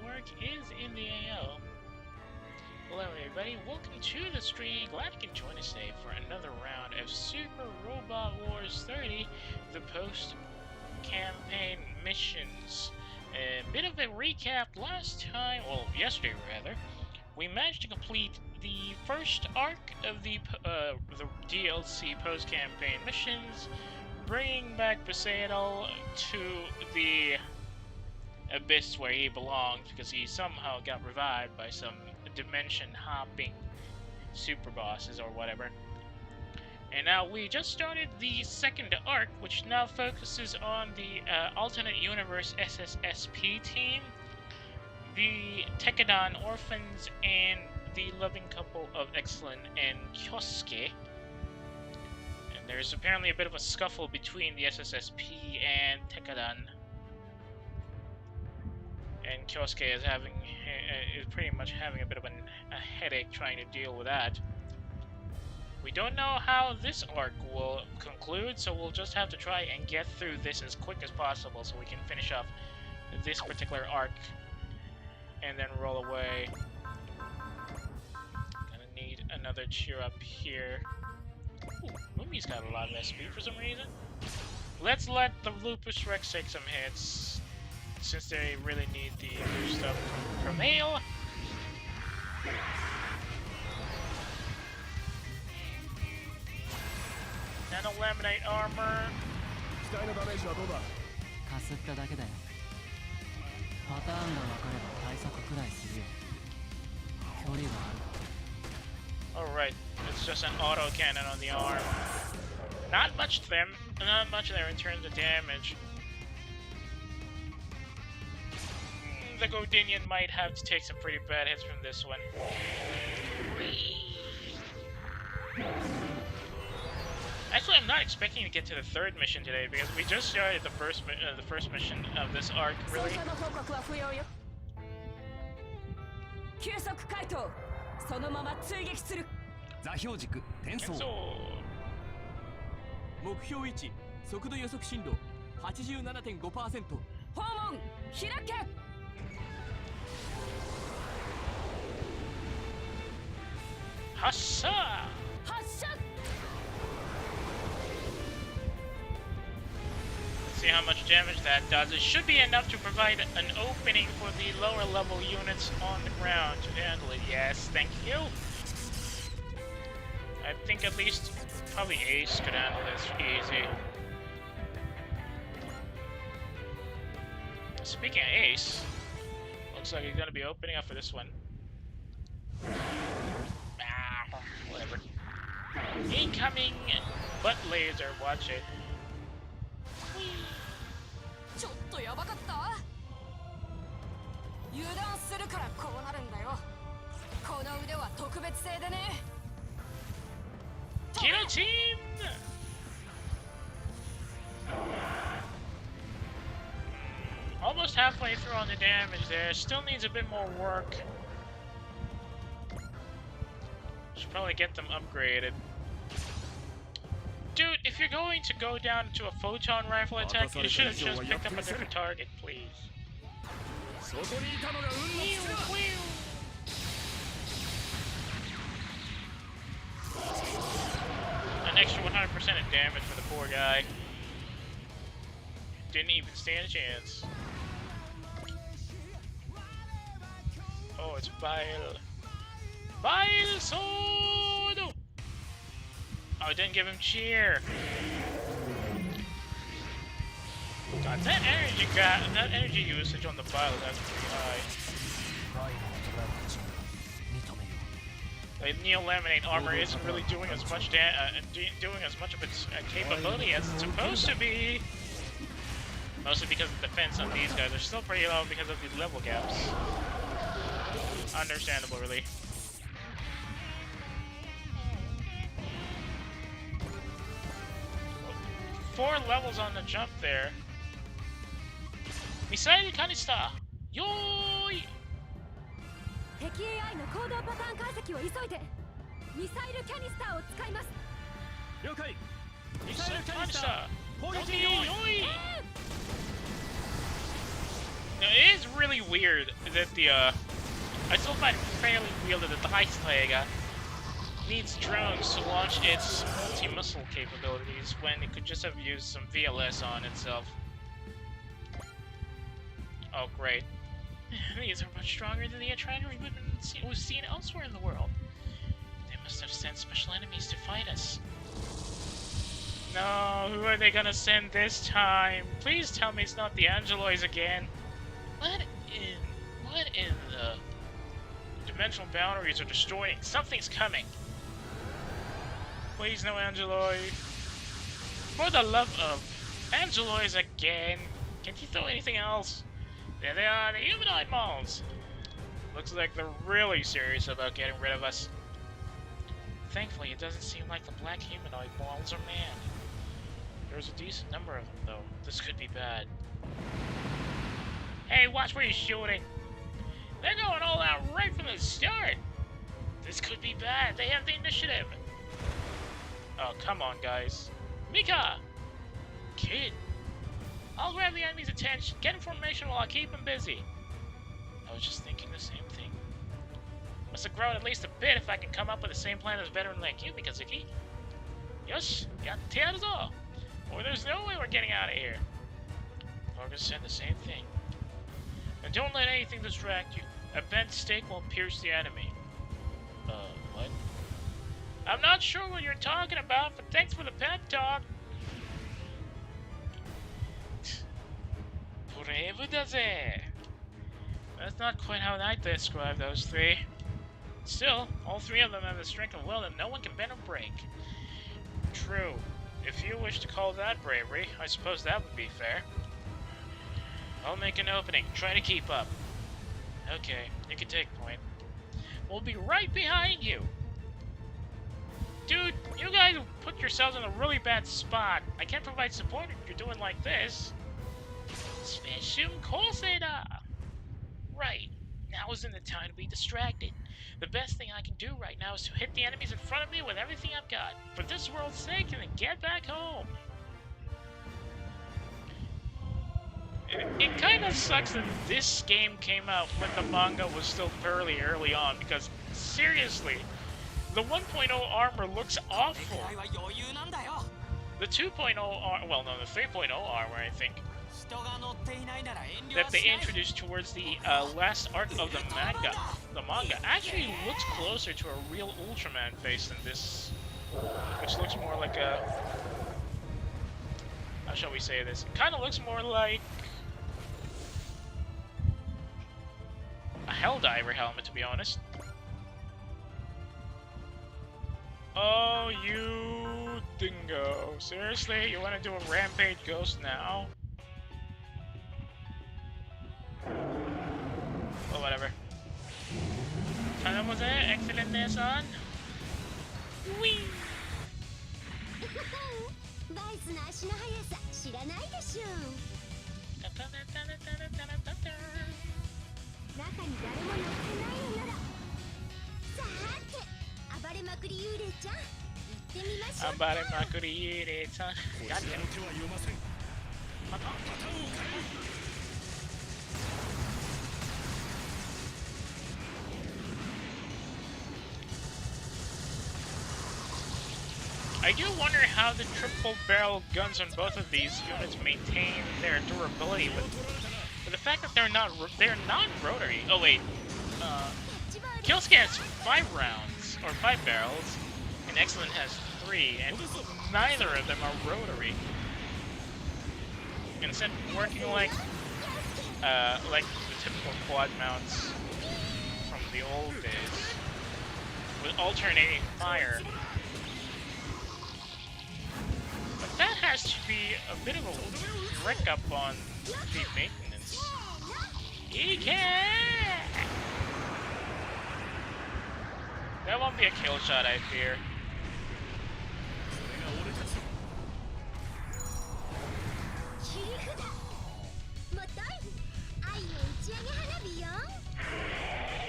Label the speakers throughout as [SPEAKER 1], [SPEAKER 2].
[SPEAKER 1] work is in the AO. Hello everybody, welcome to the stream. Glad you can join us today for another round of Super Robot Wars 30, the post-campaign missions. A bit of a recap last time, well, yesterday rather, we managed to complete the first arc of the DLC post-campaign missions, bringing back Poseidon to the abyss where he belongs because he somehow got revived by some dimension-hopping super bosses or whatever. And now we just started the second arc, which now focuses on the alternate universe SSSP team, the Tekkadan orphans, and the loving couple of Excellent and Kyosuke. And there's apparently a bit of a scuffle between the SSSP and Tekkadan. And Kyosuke is pretty much having a bit of a headache trying to deal with that. We don't know how this arc will conclude, so we'll just have to try and get through this as quick as possible so we can finish off this particular arc and then roll away. Gonna need another cheer up here. Ooh, Mumi's got a lot of SP for some reason. Let's let the Lupus Rex take some hits, since they really need the boost up from Ale. Nano Laminate Armor. Alright, it's just an auto cannon on the arm. Not much there in terms of damage. The Godinian might have to take some pretty bad hits from this one. Actually, I'm not expecting to get to the third mission today because we just started the first mission of this arc, really. Hassa! Let's see how much damage that does. It should be enough to provide an opening for the lower level units on the ground to handle it. Yes, thank you. I think at least probably Ace could handle this easy. Speaking of Ace, looks like he's gonna be opening up for this one. Whatever. Incoming butt laser, watch it. Kilo team! Almost halfway through on the damage there. Still needs a bit more work. Should probably get them upgraded. Dude, if you're going to go down to a photon rifle attack, you should have just picked up a different target, please. An extra 100% of damage for the poor guy. Didn't even stand a chance. Oh, it's Bile. Bile Sword! Oh, it didn't give him cheer. God, that energy usage on the Bile is actually pretty high. The Neo-Laminate armor isn't really doing as much of its capability as it's supposed to be. Mostly because the defense on these guys are still pretty low because of the level gaps. Understandable, really. 4 levels on the jump there. Missile canister! Yoi! Missile canister! Yoi! Now, it is really weird that the, I still find it fairly weird that the Heißträger needs drones to launch its multi-missile capabilities when it could just have used some VLS on itself. Oh, great. These are much stronger than the Attraction we've seen elsewhere in the world. They must have sent special enemies to fight us. No, who are they gonna send this time? Please tell me it's not the Angeloids again. What in the dimensional boundaries are destroying? Something's coming. Please no Angeloid. For the love of Angeloids again. Can't you throw anything else? There they are, the humanoid moles. Looks like they're really serious about getting rid of us. Thankfully, it doesn't seem like the black humanoid moles are mad. There's a decent number of them, though. This could be bad. Hey, watch where you're shooting. They're going all out right from the start. This could be bad. They have the initiative. Oh, come on, guys. Mika! Kid. I'll grab the enemy's attention, get in formation while I keep him busy. I was just thinking the same thing. Must have grown at least a bit if I can come up with the same plan as a veteran like you, Mikazuki. Yosh, yatte or there's no way we're getting out of here. Morgan said the same thing. And don't let anything distract you. A bent stake will pierce the enemy. What? I'm not sure what you're talking about, but thanks for the pep talk. That's not quite how I'd describe those three. Still, all three of them have the strength of will that no one can bend or break. True. If you wish to call that bravery, I suppose that would be fair. I'll make an opening. Try to keep up. Okay, you can take point. We'll be right behind you. Dude, you guys put yourselves in a really bad spot. I can't provide support if you're doing like this. Right. Now isn't the time to be distracted. The best thing I can do right now is to hit the enemies in front of me with everything I've got. For this world's sake, and then get back home. It kind of sucks that this game came out when the manga was still fairly early on, because seriously, the 1.0 armor looks awful. The 2.0 armor, well no, the 3.0 armor, I think, that they introduced towards the last arc of the manga actually looks closer to a real Ultraman face than this, which looks more like a, how shall we say this? It kind of looks more like a Helldiver helmet, to be honest. Oh, you dingo. Seriously? You want to do a Rampage Ghost now? Oh, whatever. Excellent there, son. Whee! I do wonder how the triple barrel guns on both of these units maintain their durability with the fact that they're non-rotary. Oh wait, Killscan has 5 rounds, or 5 barrels, and Excellent has 3, and neither of them are rotary. Instead of working like the typical quad mounts from the old days, with alternating fire. But that has to be a bit of a wreck up on the maintenance. That won't be a kill shot, I fear.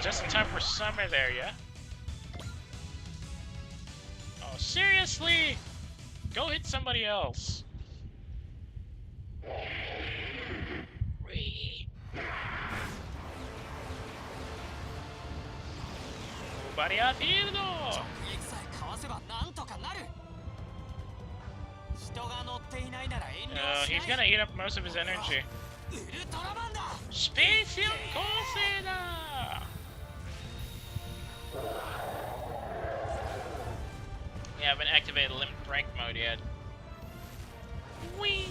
[SPEAKER 1] Just in time for summer there, yeah? Oh, seriously? Go hit somebody else. Wee. バリアフィールド。He's gonna eat up most of his energy. スペーシアム構成だ。We haven't activated limit break mode yet. Whee!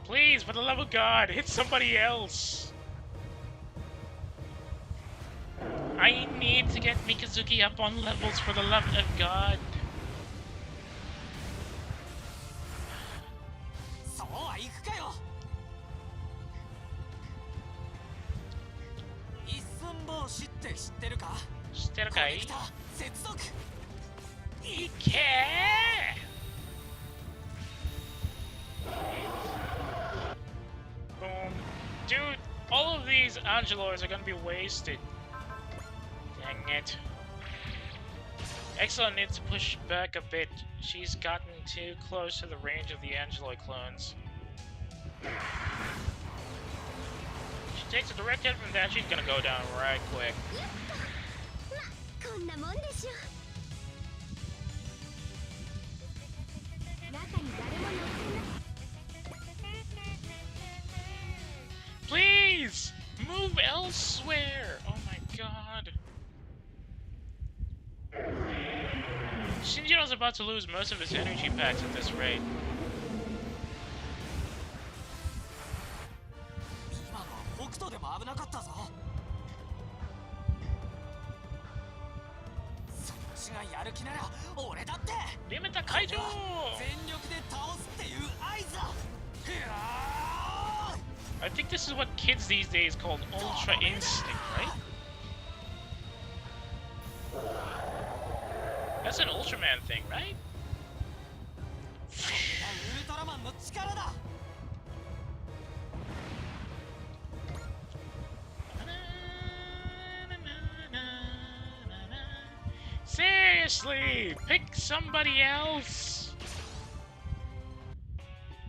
[SPEAKER 1] Please, for the love of God, hit somebody else. I need to get Mikazuki up on levels for the love of God. Boom. Dude, all of these Angelors are gonna be wasted. Dang it. Exo needs to push back a bit. She's gotten too close to the range of the Angeloid clones. She takes a direct hit from that, she's gonna go down right quick. Please! Move elsewhere! Oh my god. Shinjiro's about to lose most of his energy packs at this rate. Limita Kaijo! I think this is what kids these days call Ultra Instinct, right? That's an Ultraman thing, right? Seriously, pick somebody else.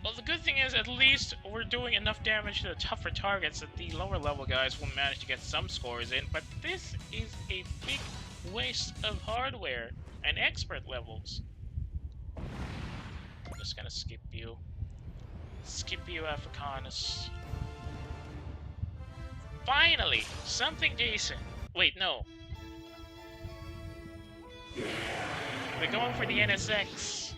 [SPEAKER 1] Well, the good thing is at least we're doing enough damage to the tougher targets that the lower level guys will manage to get some scores in, but this is a big waste of hardware and expert levels. I'm just gonna skip you. Skip you, Africanus. Finally! Something decent. Wait, no. We're going for the NSX.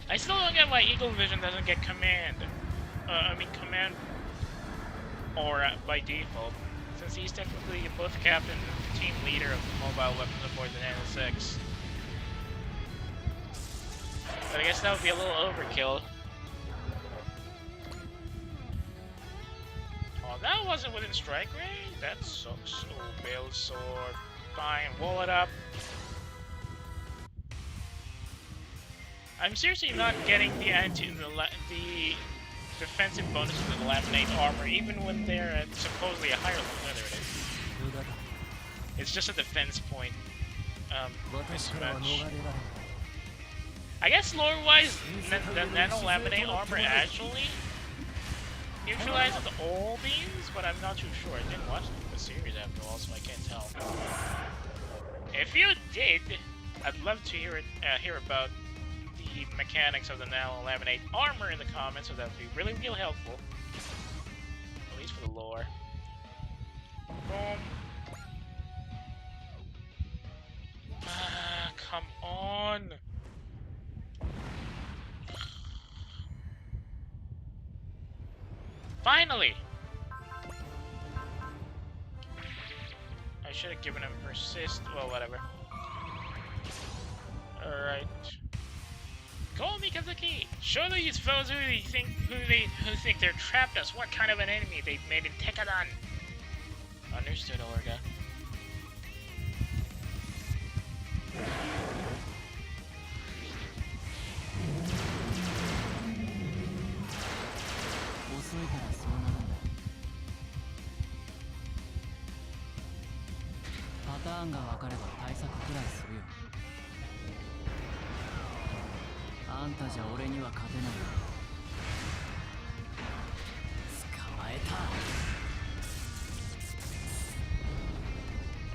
[SPEAKER 1] I still don't get why Eagle Vision doesn't get command. Command aura by default, since he's technically both captain and team leader of the mobile weapons aboard the NSX. But I guess that would be a little overkill. Oh, that wasn't within strike range? That sucks. Oh, Bale Sword. Fine, wall it up. I'm seriously not getting the defensive bonus of the laminate armor, even when they're at supposedly a higher level. There it is. It's just a defense point mismatch. I guess lore-wise, the nano laminate armor actually neutralizes all beams, but I'm not too sure. I didn't watch the series after all, so I can't tell. If you did, I'd love to hear about the mechanics of the nano laminate armor in the comments, so that would be really, really helpful. At least for the lore. Boom. Ah, come on. Finally! I should have given him persist. Well, whatever. Alright. Go Mikazuki! Show these foes who think they're trapped us what kind of an enemy they've made in Tekkadan! Understood, Orga.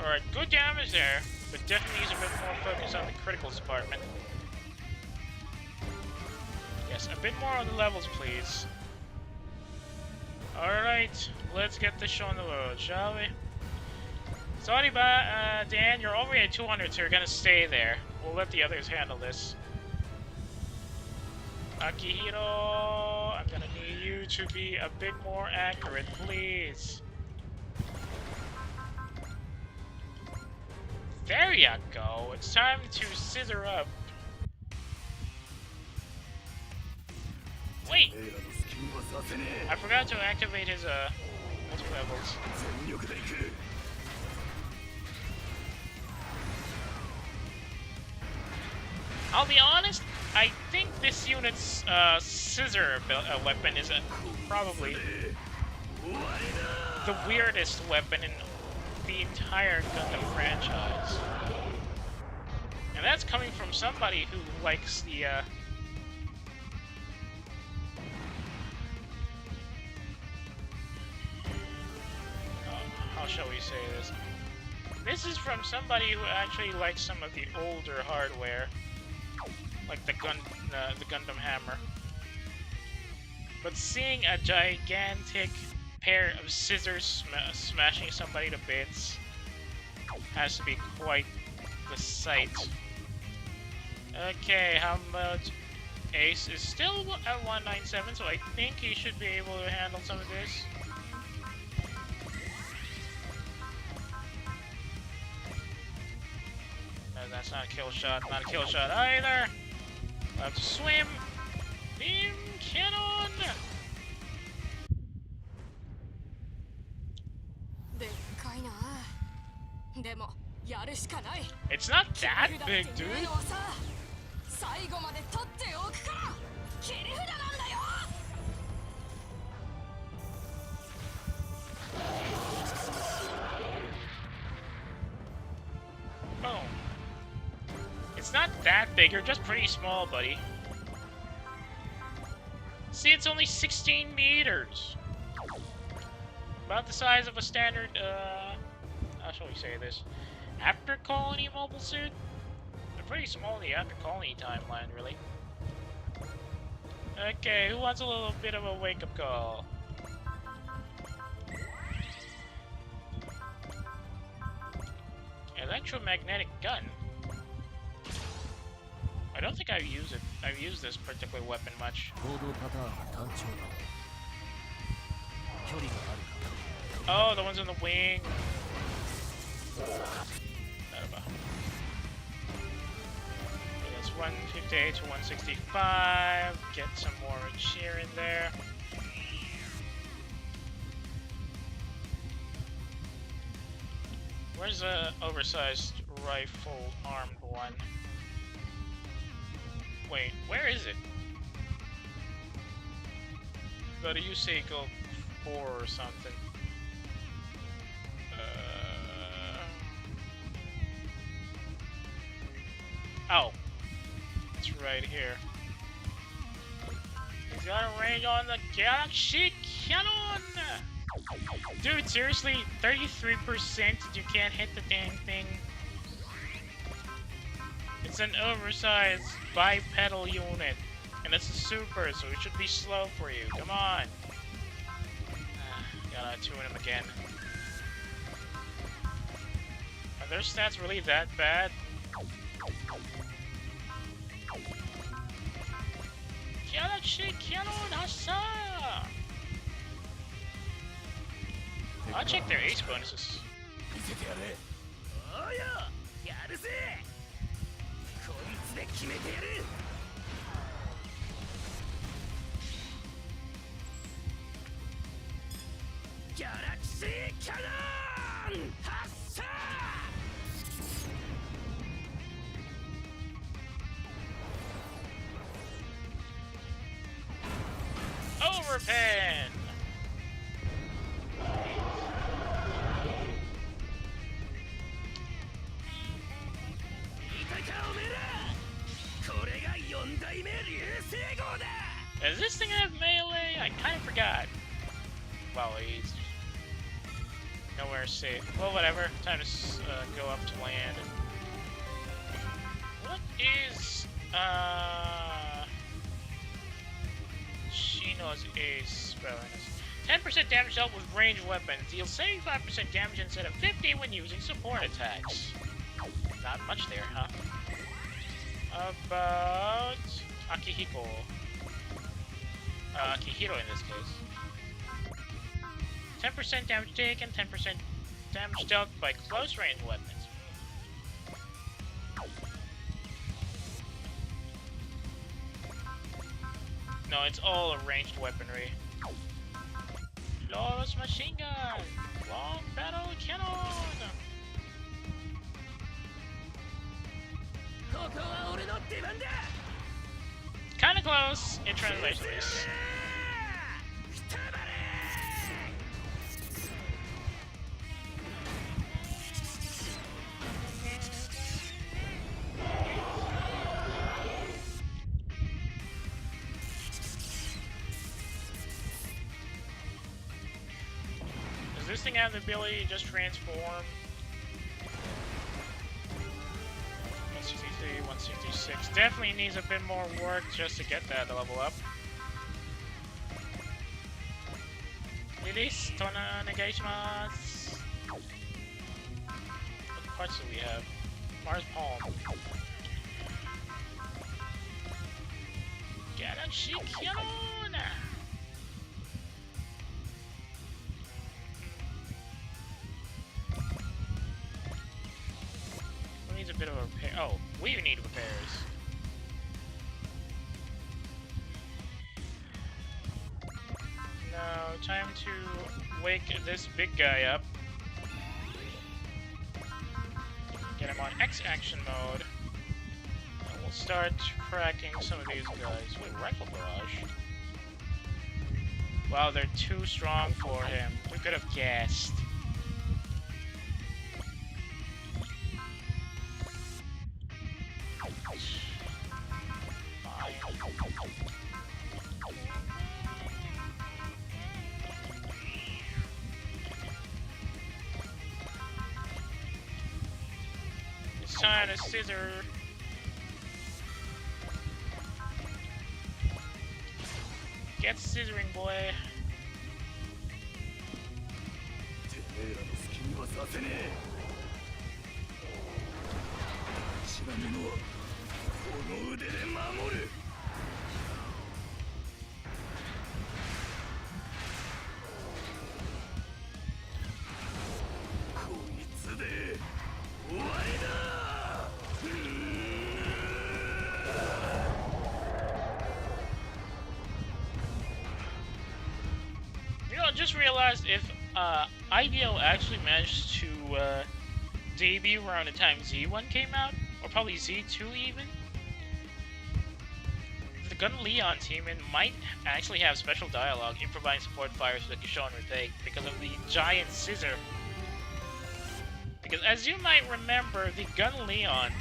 [SPEAKER 1] Alright, good damage there, but definitely needs a bit more focus on the criticals department. Yes, a bit more on the levels, please. Alright, let's get this show on the road, shall we? Sorry, Dan, you're already at 200, so you're gonna stay there. We'll let the others handle this. Akihiro, I'm gonna need you to be a bit more accurate, please. There you go. It's time to scissor up. Wait! I forgot to activate his multi-levels. I'll be honest, I think this unit's scissor weapon is probably the weirdest weapon in the entire Gundam franchise. And that's coming from somebody who likes the how shall we say this? This is from somebody who actually likes some of the older hardware, like the Gundam hammer. But seeing a gigantic pair of scissors smashing somebody to bits has to be quite the sight. Okay, how much? Ace is still at 197, so I think he should be able to handle some of this. No, that's not a kill shot, not a kill shot either. I'll have to swim. Beam cannon! It's not that big, dude. Boom. It's not that big, you're just pretty small, buddy. See, it's only 16 meters. About the size of a standard, how shall we say this? After colony mobile suit? They're pretty small in the after colony timeline, really. Okay, who wants a little bit of a wake-up call? Electromagnetic gun? I don't think I've used it. I've used this particular weapon much. Oh, the ones on the wing. That's 158 to 165. Get some more cheer in there. Where's the oversized rifle armed one? Wait, where is it? Go to Useiko 4 or something. Oh, it's right here. He's got a range on the Galaxy Cannon! Dude, seriously, 33% you can't hit the dang thing. It's an oversized bipedal unit, and it's a super, so it should be slow for you. Come on. Gotta tune him again. Are their stats really that bad? Galaxy Cannon Hassa! I'll check their ace bonuses.
[SPEAKER 2] Galaxy Cannon!
[SPEAKER 1] pen! Does this thing have melee? I kind of forgot. Well, he's nowhere safe. Well, whatever. Time to go up to land. What is Shino's ace bonus? 10% damage dealt with ranged weapons. Deals 75% damage instead of 50 when using support attacks. Not much there, huh? About Akihiko. Akihiro in this case. 10% damage taken, 10% damage dealt by close range weapons. No, it's all ranged weaponry. Flawless machine gun! Long battle cannon! Kinda close in translation at least. Does this thing have the ability to just transform? 163, 166. Definitely needs a bit more work just to get that level up. Release, Tona, Negaishimasu. What parts do we have? Mars Palm. Galaxy Cannon! Who needs a bit of a repair? Oh, we need repairs. Now, time to wake this big guy up. Get him on X action mode. And we'll start cracking some of these guys. Wait, rifle barrage. Wow, they're too strong for him. We could have guessed. It's time to scissor. Get scissoring, boy. Just realized if IDO actually managed to debut around the time Z1 came out, or probably Z2 even, the Gun Leon team might actually have special dialogue in providing support fires for the Kishon retake because of the giant scissor. Because as you might remember, the Gun Leon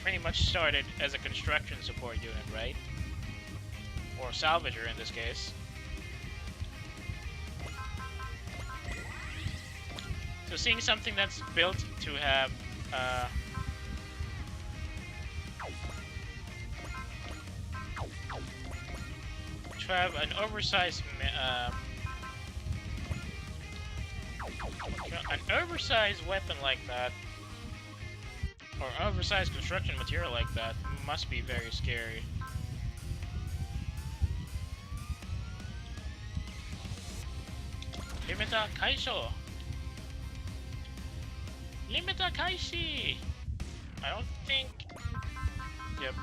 [SPEAKER 1] pretty much started as a construction support unit, right? Or salvager in this case. So seeing something that's built to have an oversized weapon like that, or oversized construction material like that, must be very scary. Limita Kaisho. Limita Kaishi! I don't think... Yep.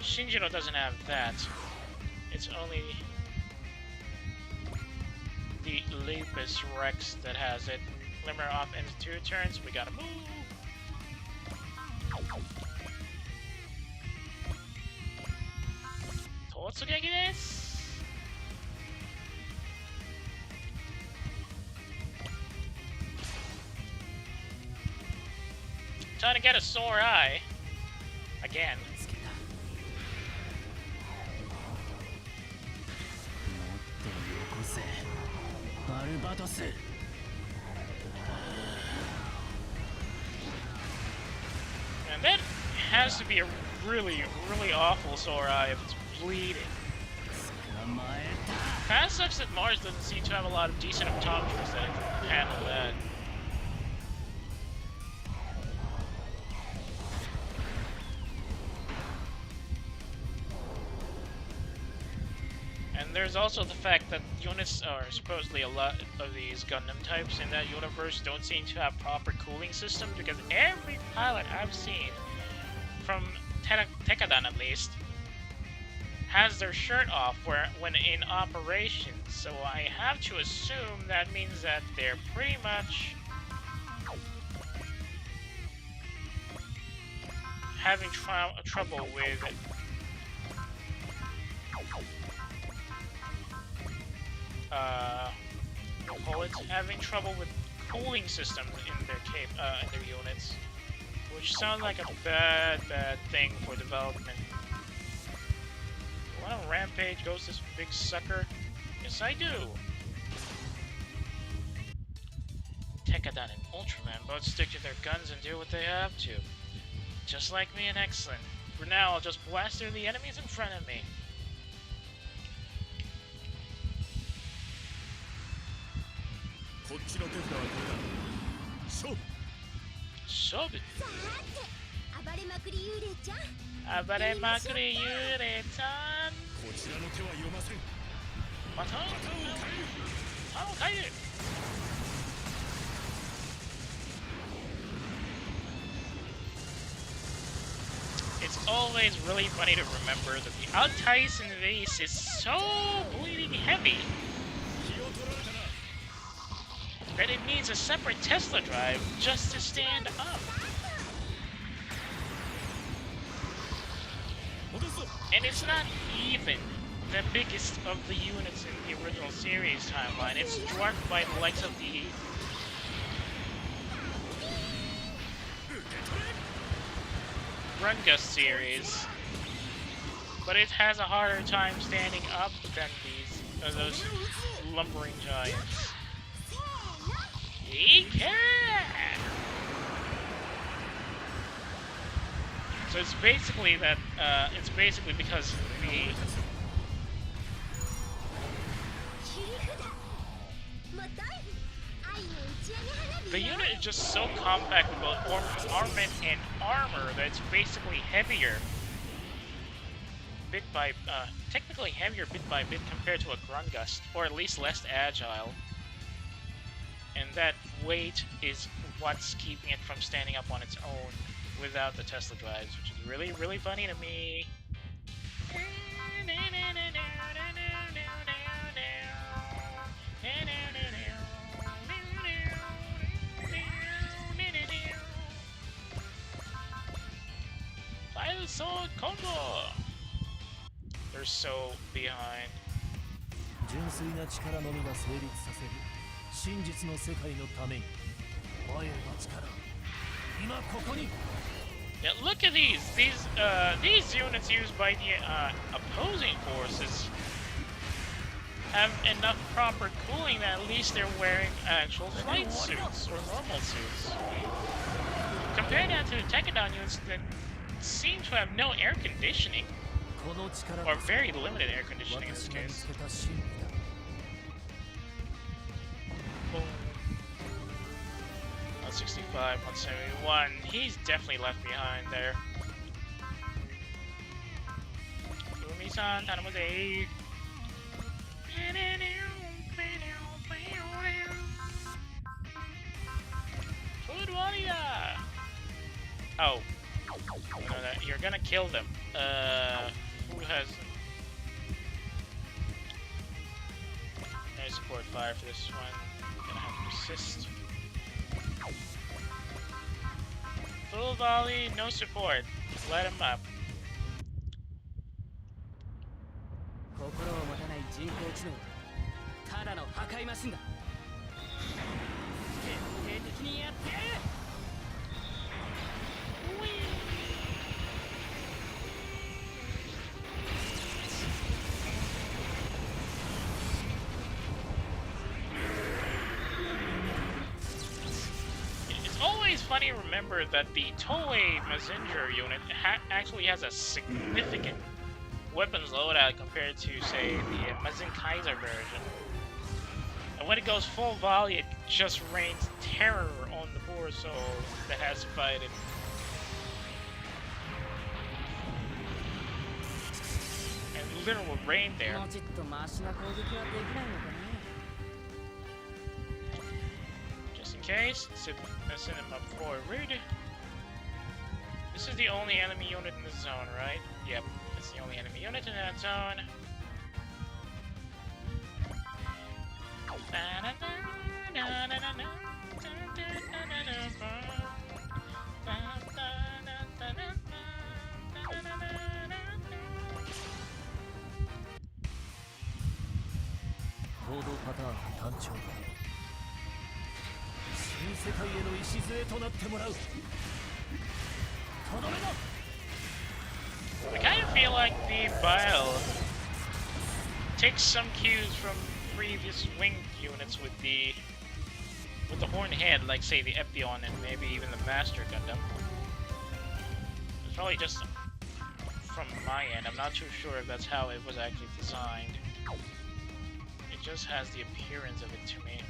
[SPEAKER 1] Shinjiro doesn't have that. It's only the Lapis Rex that has it. Limmer off into 2 turns, we gotta move! Otsugeki desu! Trying to get a sore eye. Again. And that has to be a really, really awful sore eye if it's bleeding. Kinda sucks that Mars doesn't seem to have a lot of decent optometrists that can handle that. And there's also the fact that units, or supposedly a lot of these Gundam types in that universe, don't seem to have proper cooling systems, because every pilot I've seen, from Tekkadan at least, has their shirt off when in operation. So I have to assume that means that they're pretty much having trouble with having trouble with cooling systems in their units, which sounds like a bad thing for development. Want to rampage goes this big sucker? Yes, I do. Tekkadan and Ultraman both stick to their guns and do what they have to, just like me and Excellent. For now, I'll just blast through the enemies in front of me. Sobe. Abaremakuri Yure-chan. It's always really funny to remember that the Alt-Tyson vase is so bleeding heavy that it needs a separate Tesla drive just to stand up. And it's not even the biggest of the units in the original series timeline. It's dwarfed by the likes of the Rungus series, but it has a harder time standing up than those lumbering giants. So it's basically that, it's basically because the unit is just so compact with both armament and armor that it's basically heavier technically heavier bit by bit compared to a Grungust, or at least less agile. And that weight is what's keeping it from standing up on its own without the Tesla drives, which is really, really funny to me. Final sword combo! They're so behind. Yeah, look at these units used by the opposing forces have enough proper cooling that at least they're wearing actual flight suits or normal suits. Compare that to the Tekkadan units that seem to have no air conditioning, or very limited air conditioning in this case. Boom. 165, 171. He's definitely left behind there. Umi-san, tanamuze. Food warrior. Oh. No, you're gonna kill them. Who has... No support fire for this one. Gonna have to persist. Full volley, no support. Just let him up.
[SPEAKER 2] 心を持たない人工知能ただの破壊マシンだ。徹底的にやってやる。
[SPEAKER 1] It's always funny to remember that the Toei Messenger unit actually has a significant weapons loadout compared to, say, the Mazen Kaiser version. And when it goes full volley, it just rains terror on the poor soul that has to fight it. And literal rain there. Just in case, send him up forward. This is the only enemy unit in the zone, right? Yep. It's the only enemy unit in that zone. I kind of feel like the Bile takes some cues from previous winged units with the horned head, like say the Epion and maybe even the Master Gundam. It's probably just from my end. I'm not too sure if that's how it was actually designed. It just has the appearance of it to me.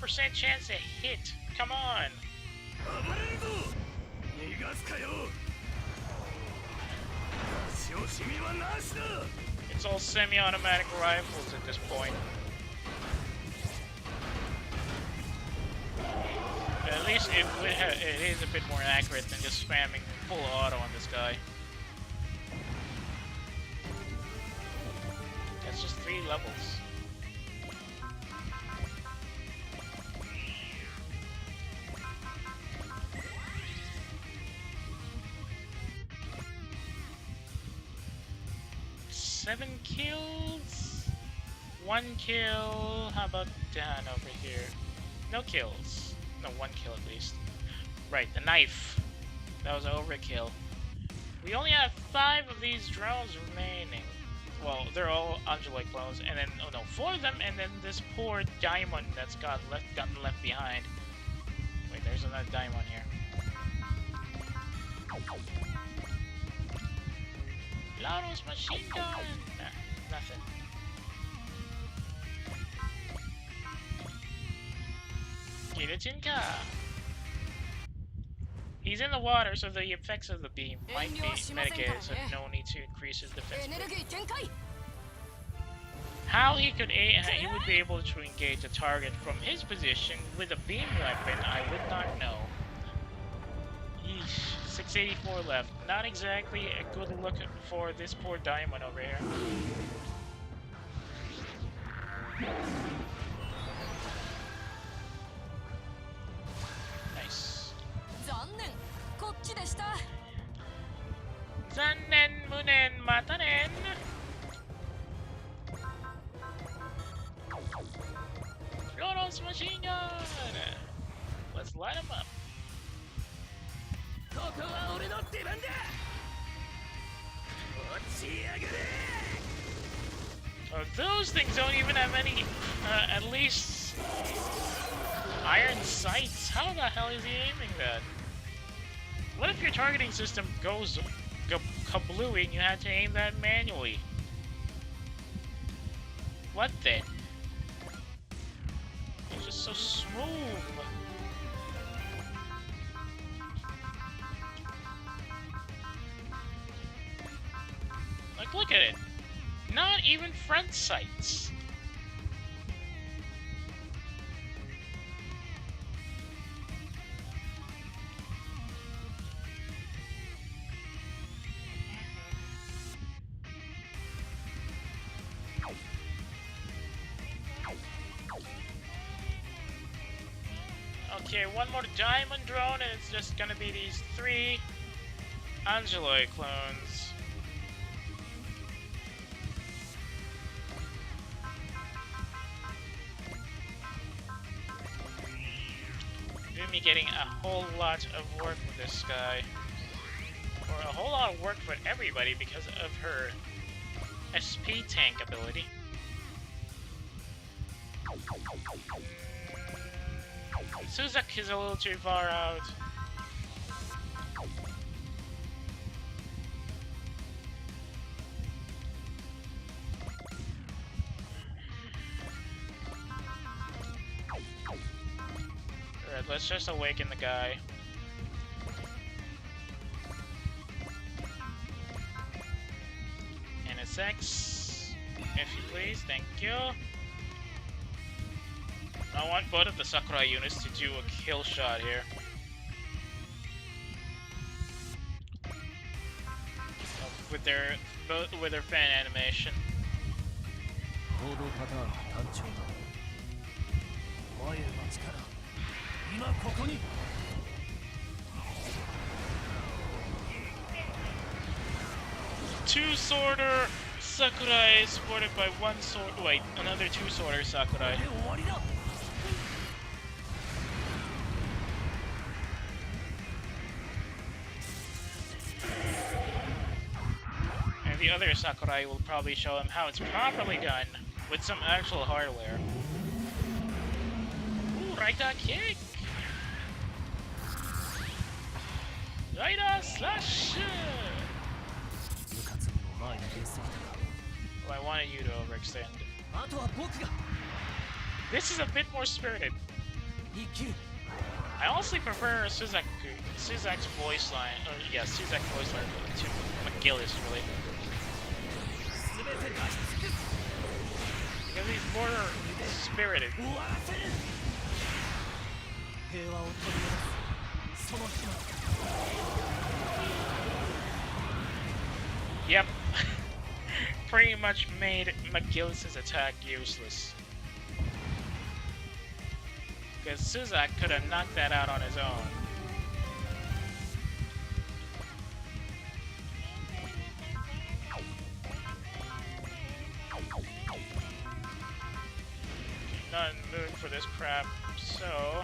[SPEAKER 1] %, chance to hit. Come on. It's all semi-automatic rifles at this point. At least it is a bit more accurate than just spamming full auto on this guy. That's just 3 levels. Seven kills, 1 kill. How about down over here? No kills. No, 1 kill at least. Right, the knife. That was overkill. We only have 5 of these drones remaining. Well, they're all Undulate clones, and then 4 of them, and then this poor diamond that's gotten left behind. Wait, there's another diamond here. Laro's machine gun! Nah, nothing. Keyta. He's in the water, so the effects of the beam might be mitigated, so no need to increase his defense. How he would be able to engage a target from his position with a beam weapon, I would not know. Yeesh. 684 left. Not exactly a good look for this poor diamond over here. Nice. Zannen munen matanen. Laro's machine gun. Let's light him up. Oh, those things don't even have any, at least, iron sights. How the hell is he aiming that? What if your targeting system goes kablooey and you had to aim that manually? What then? It's just so smooth. Like, look at it. Not even front sights. Okay, one more diamond drone, and it's just gonna be these 3 Angeloid clones. You're me getting a whole lot of work with this guy. Or a whole lot of work for everybody because of her SP tank ability. Suzak is a little too far out. Alright, let's just awaken the guy. NSX, if you please, thank you. I want both of the Sakurai units to do a kill shot here. With their fan animation. Two sorter Sakurai supported by one sword. Wait, another 2 sorter Sakurai. And the other Sakurai will probably show him how it's properly done with some actual hardware. Ooh, right-a kick! Right-a slash! Well, I wanted you to overextend. This is a bit more spirited. I honestly prefer Suzak's voice line. Oh, yeah, Suzak's voice line to McGillis, really. Because he's more spirited. Yep. Pretty much made McGillis' attack useless. Because Suzak could have knocked that out on his own. Not in the mood for this crap, so...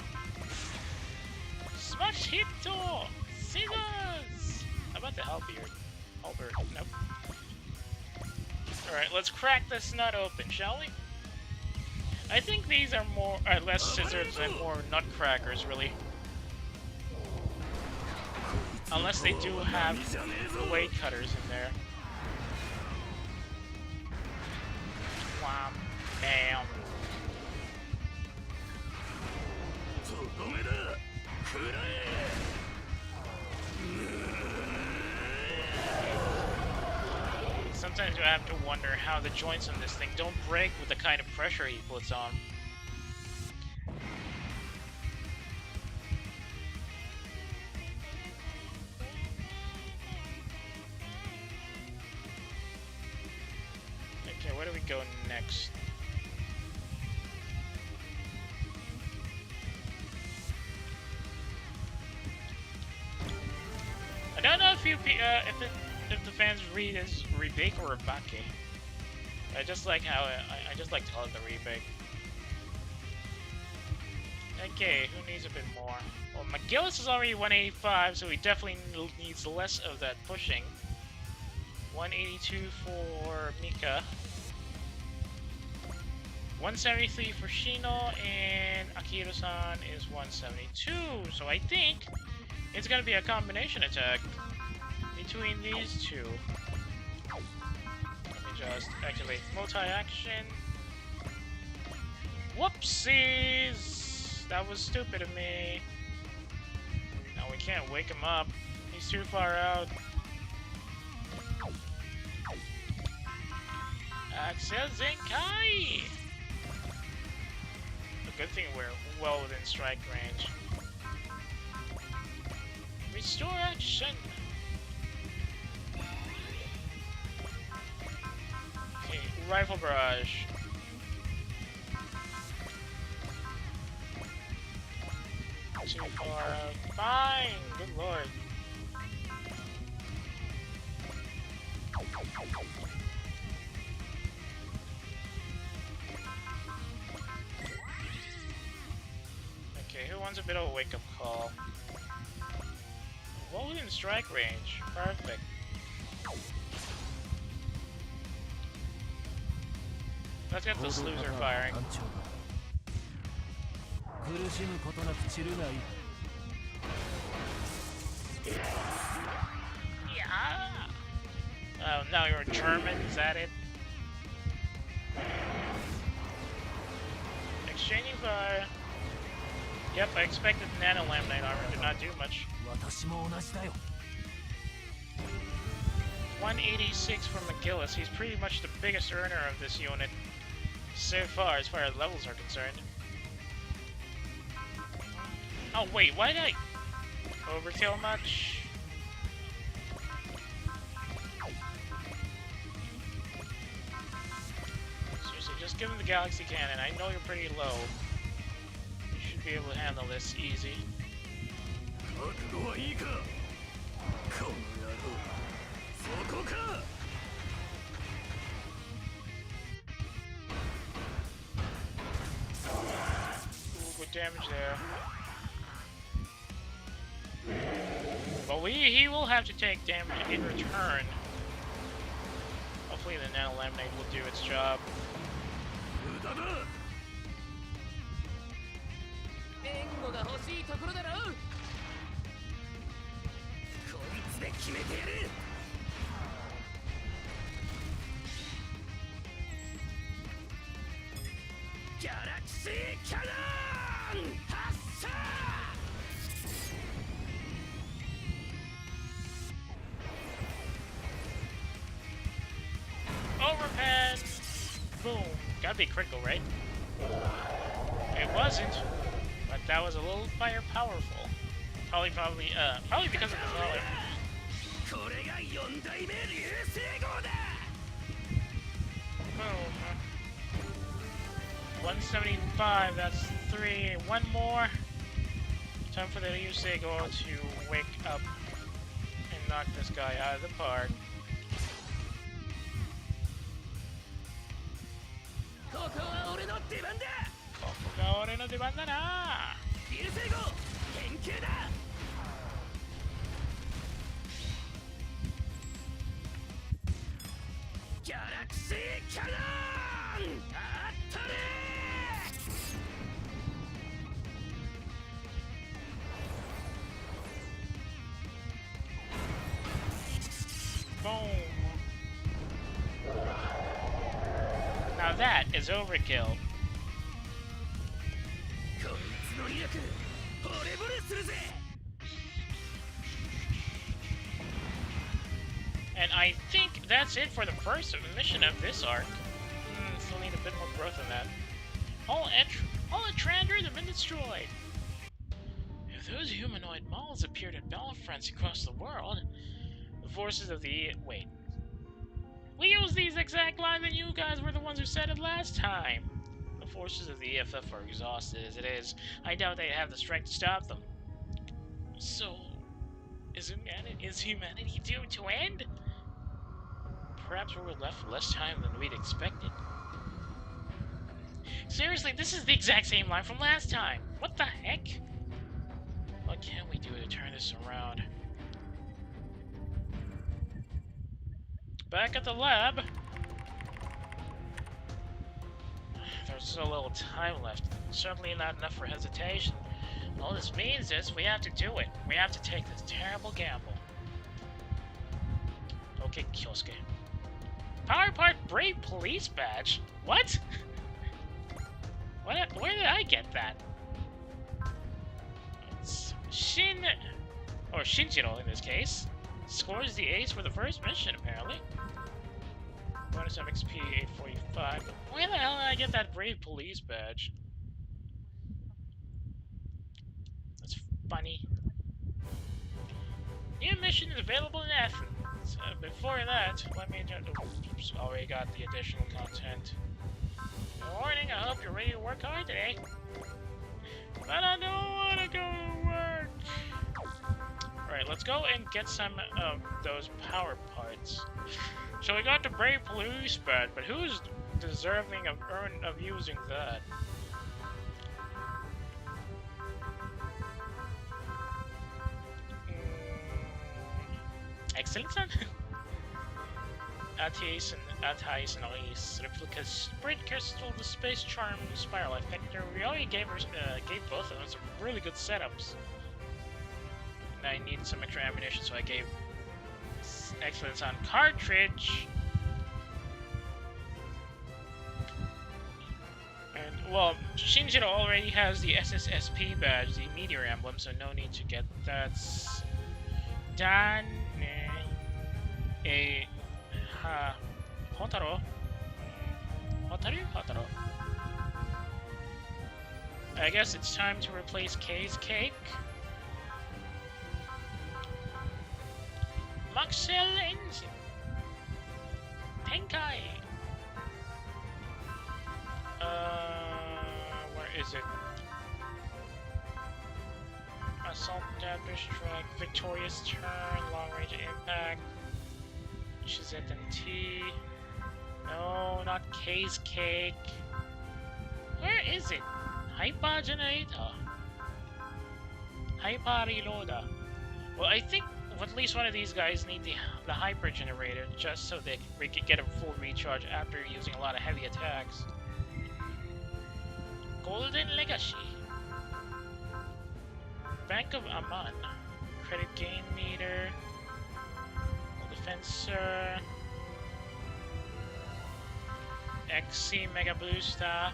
[SPEAKER 1] Smash Hito! Scissors! How about the halberd? Halberd, nope. Alright, let's crack this nut open, shall we? I think these are less scissors and more nutcrackers, really. Unless they do have blade cutters in there. Wow, bam. Sometimes you have to wonder how the joints on this thing don't break with the kind of pressure he puts on. Okay, where do we go next? I don't know if if the fans read as Rebake or Rebake. I just like how I just like to call it the Rebake. Okay, who needs a bit more? Well, McGillis is already 185, so he definitely needs less of that pushing. 182 for Mika. 173 for Shino, and Akira-san is 172. So I think it's gonna be a combination attack between these two. Let me just activate multi-action. Whoopsies! That was stupid of me. Now we can't wake him up. He's too far out. Axel Zenkai! A good thing we're well within strike range. Restore action! Okay, rifle barrage. Too far out. Fine! Good lord. Okay, who wants a bit of a wake-up call? Well within strike range. Perfect. Let's get this loser firing. Yeah. Oh, now you're German, is that it? Exchanging fire. Yep, I expected nano laminate armor to not do much. 186 from McGillis. He's pretty much the biggest earner of this unit so far as levels are concerned. Oh wait, why did I overkill much? Seriously, just give him the Galaxy Cannon. I know you're pretty low. You should be able to handle this easy. Ooh, good damage there. But he will have to take damage in return. Hopefully the nano laminate will do its job.
[SPEAKER 2] Galaxy Cannon!
[SPEAKER 1] Overpan! Boom. Gotta be critical, right? It wasn't, but that was a little fire powerful. Probably because of the color. Boom. 175, that's 3. One more. Time for the Ryuseigo to wake up and knock this guy out of the park.
[SPEAKER 2] Galaxy Cannon!
[SPEAKER 1] Boom. Now that is overkill. And I think that's it for the first mission of this arc. Still need a bit more growth than that. All Entranders have been destroyed. If those humanoid models appeared at battlefronts across the world, the forces of the... Wait. We used these exact lines and you guys were the ones who said it last time. The forces of the EFF are exhausted as it is. I doubt they have the strength to stop them. So, is humanity doomed to end? Perhaps we're left with less time than we'd expected. Seriously, this is the exact same line from last time. What the heck? What can we do to turn this around? Back at the lab. There's so little time left. Certainly not enough for hesitation. All this means is we have to do it. We have to take this terrible gamble. Okay, Kyosuke. Power Part Brave Police Badge? What? Where did I get that? It's Shinjiro in this case, scores the ace for the first mission apparently. Bonus XP 845. Where the hell did I get that Brave Police Badge? That's funny. New mission is available in Athens. Before that, let me oops, already got the additional content. Good morning, I hope you're ready to work hard today. But I don't want to go to let's go and get some of those power parts. So we got the Brave Police Badge, but who's deserving of using that? Excellent, son. Atheis and Elise, Replica's Sprint Crystal, the Space Charm, Spiral Effector. We already gave both of them some really good setups. And I needed some extra ammunition, so I gave Excellence on cartridge. And, well, Shinjiro already has the SSSP badge, the Meteor Emblem, so no need to get that. Dan... Hotaro? Hotaro? I guess it's time to replace K's cake. Maxell Engine. Tenkai. Where is it? Assault Adapter Strike, Victorious Turn, Long Range Impact, Shizet and T. No, not K's Cake. Where is it? Hyper Generator. Hyper Reloader. Well, I think at least one of these guys need the Hyper Generator just so they can get a full recharge after using a lot of heavy attacks. Golden Legacy. Bank of Aman. Credit Gain Meter. Defensor. XC Mega Booster.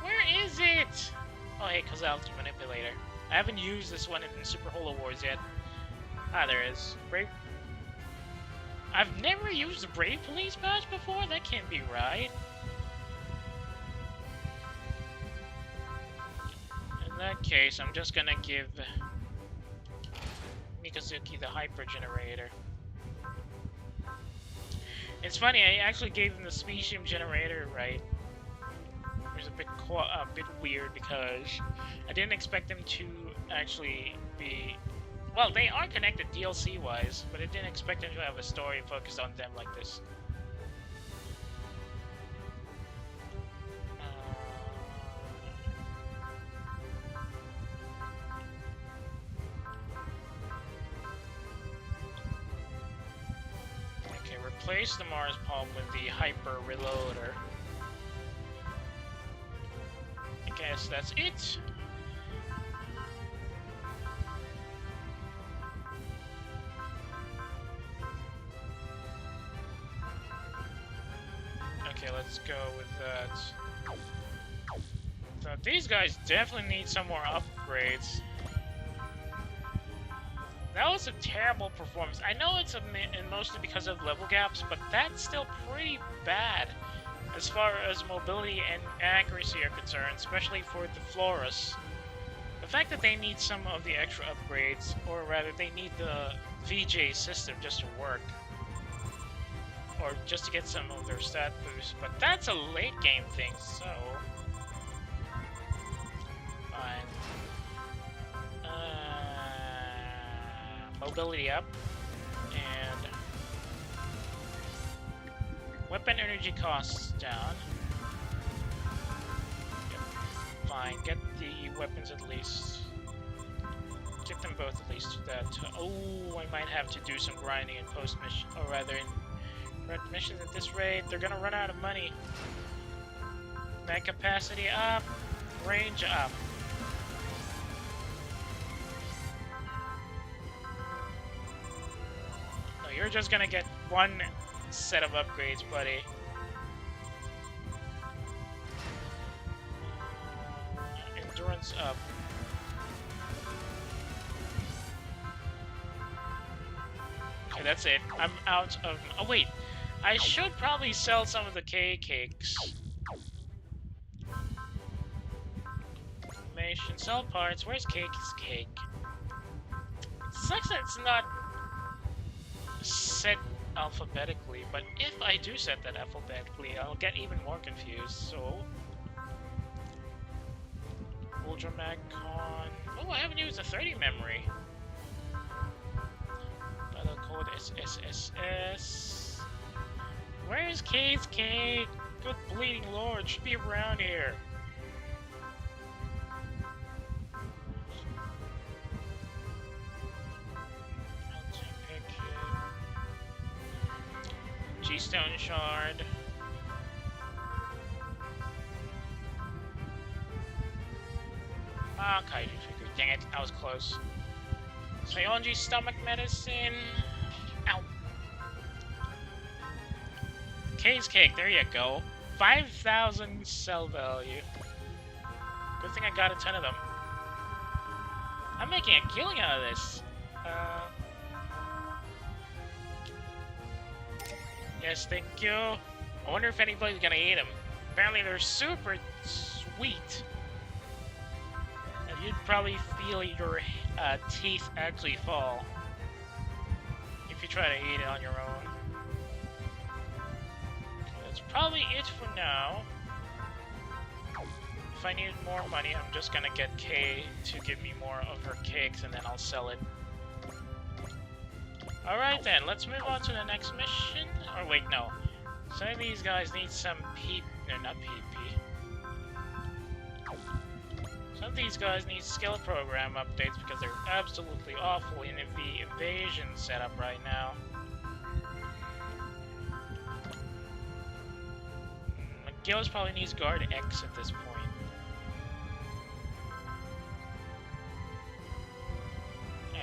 [SPEAKER 1] Where is it? Oh, hey, Causality Manipulator. I haven't used this one in Super Holo Wars yet. Ah, there is. Brave. I've never used the Brave Police Badge before? That can't be right. In that case, I'm just gonna give Mikazuki the Hyper Generator. It's funny, I actually gave him the Specium Generator, right? It was a bit weird because I didn't expect them to actually be... Well, they are connected DLC-wise, but I didn't expect them to have a story focused on them like this. Okay, replace the Mars Palm with the Hyper Reloader. I guess that's it. Okay, let's go with that. So these guys definitely need some more upgrades. That was a terrible performance. I know it's mostly because of level gaps, but that's still pretty bad as far as mobility and accuracy are concerned, especially for the Florus. The fact that they need some of the extra upgrades, or rather they need the VJ system just to work, or just to get some of their stat boosts, but that's a late game thing, so... Fine. Mobility up, and... Weapon energy costs down. Yep. Fine, get the weapons at least. Get them both at least to that. Oh, I might have to do some grinding in post-mission, or rather in missions at this rate. They're gonna run out of money. Mag capacity up, range up. No, you're just gonna get one set of upgrades, buddy. Endurance up. Okay, that's it. I'm out of... Oh, wait. I should probably sell some of the K-cakes. Information, sell parts. Where's Cake's cake? It sucks that it's not set alphabetically, but if I do set that alphabetically, I'll get even more confused, so... Ultraman Con... Oh, I haven't used a 30 memory. Hold S. Where's Key's cake? Good bleeding lord, should be around here. G-Stone Shard. Ah, Kaiju figure. Dang it, I was close. Sayonji stomach medicine. Ow. K's cake, there you go. 5,000 cell value. Good thing I got a ton of them. I'm making a killing out of this. Yes, thank you. I wonder if anybody's gonna eat them. Apparently they're super sweet. And you'd probably feel your teeth actually fall if you try to eat it on your own. That's probably it for now. If I need more money, I'm just gonna get Kay to give me more of her cakes and then I'll sell it. Alright then, let's move on to the next mission. Or wait, no. Some of these guys need some no, not PP. Some of these guys need skill program updates because they're absolutely awful in the evasion setup right now. Gillis probably needs guard X at this point.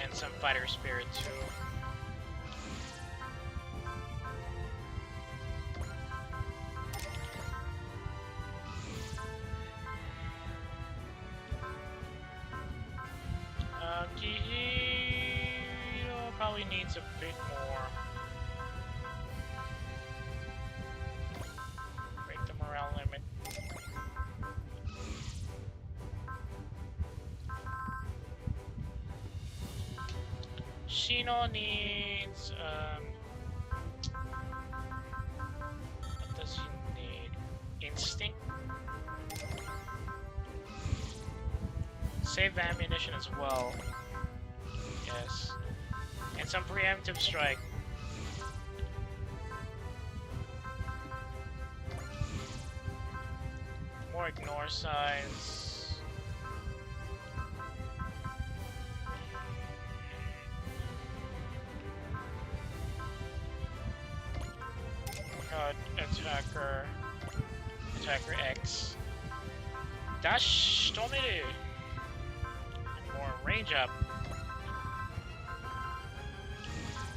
[SPEAKER 1] And some fighter spirit too. Keyta probably needs a bit more. Break the morale limit. Shino needs what does he need? Instinct? Save ammunition as well. Yes. And some preemptive strike. More ignore signs. God, attacker. Attacker X. Dash Tomiru! More range up.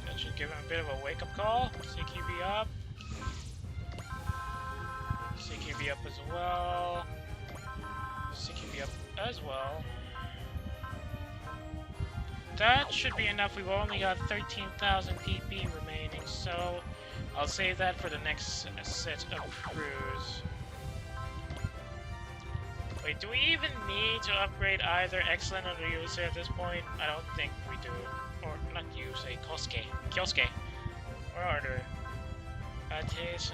[SPEAKER 1] That should give him a bit of a wake-up call. CQB up. CQB up as well. CQB up as well. That should be enough. We've only got 13,000 PP remaining, so I'll save that for the next set of crews. Wait, do we even need to upgrade either Excellent or Ryusei at this point? I don't think we do. Or, not Ryusei, Kyosuke. Where are they? Nice.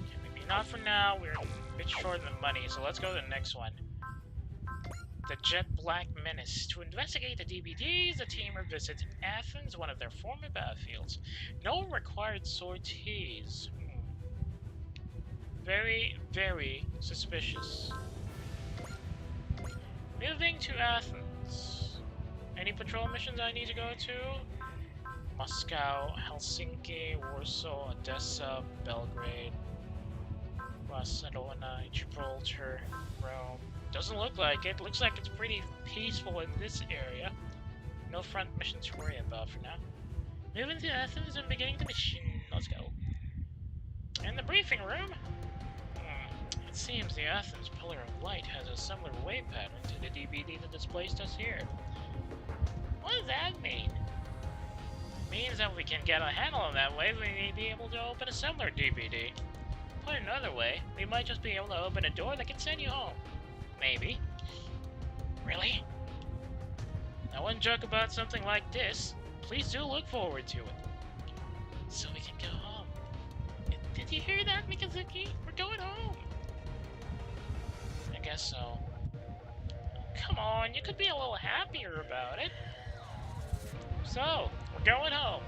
[SPEAKER 1] Okay, maybe not for now. We're a bit short on the money, so let's go to the next one. The Jet Black Menace. To investigate the DBDs, the team revisits Athens, one of their former battlefields. No required sorties. Very, very suspicious. Moving to Athens. Any patrol missions I need to go to? Moscow, Helsinki, Warsaw, Odessa, Belgrade, Barcelona, Gibraltar, Rome. Doesn't look like it. Looks like it's pretty peaceful in this area. No front mission to worry about for now. Moving to Athens and beginning the mission. Let's go. In the briefing room. It seems the Athens Pillar of Light has a similar wave pattern to the DBD that displaced us here. What does that mean? It means that we can get a handle on that wave, we may be able to open a similar DBD. Put another way, we might just be able to open a door that can send you home. Maybe. Really? Now, one joke about something like this, please do look forward to it. So we can go home. Did you hear that, Mikazuki? We're going home. I guess so. come on, you could be a little happier about it. So, we're going home.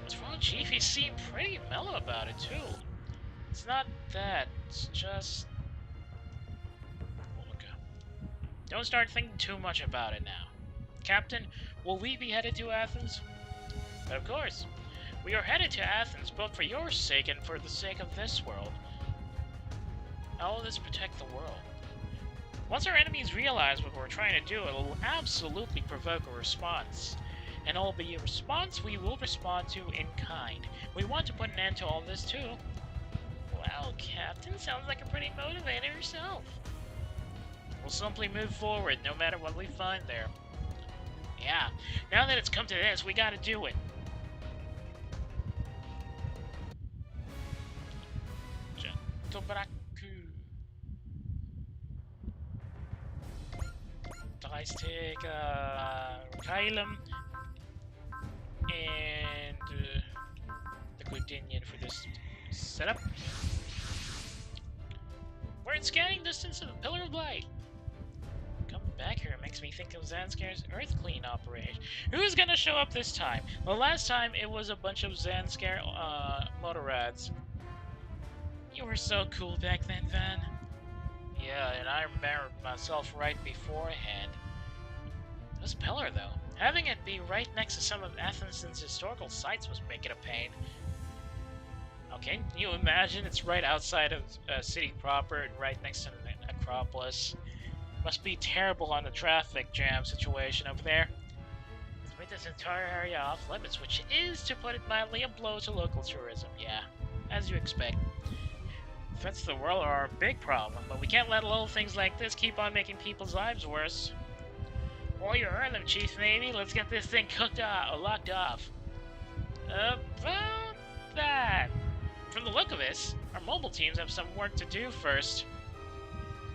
[SPEAKER 1] What's wrong, Chief? He seemed pretty mellow about it, too. It's not that, it's just... Okay. Don't start thinking too much about it now. Captain, will we be headed to Athens? Of course. We are headed to Athens, both for your sake and for the sake of this world. How will this protect the world? Once our enemies realize what we're trying to do, it will absolutely provoke a response. And it will be a response we will respond to in kind. We want to put an end to all this too. Well, Captain, sounds like a pretty motivator yourself. We'll simply move forward, no matter what we find there. Yeah, now that it's come to this, we gotta do it. Let's take Kylum and the Gudinian for this setup. We're in scanning distance of the Pillar of Light. Coming back here makes me think of Zanscar's Earth Clean operation. Who's gonna show up this time? The last time it was a bunch of Zanskar motorads. You were so cool back then, Van. Yeah, and I remember myself right beforehand. This pillar, though, having it be right next to some of Athens' historical sites was making a pain. Okay, can you imagine? It's right outside of city proper and right next to the Acropolis. Must be terrible on the traffic jam situation over there. Let's make this entire area off limits, which is, to put it mildly, a blow to local tourism. Yeah, as you expect. Threats to the world are a big problem, but we can't let little things like this keep on making people's lives worse. Well, you heard them, Chief, maybe. Let's get this thing locked off. About that. From the look of this, our mobile teams have some work to do first.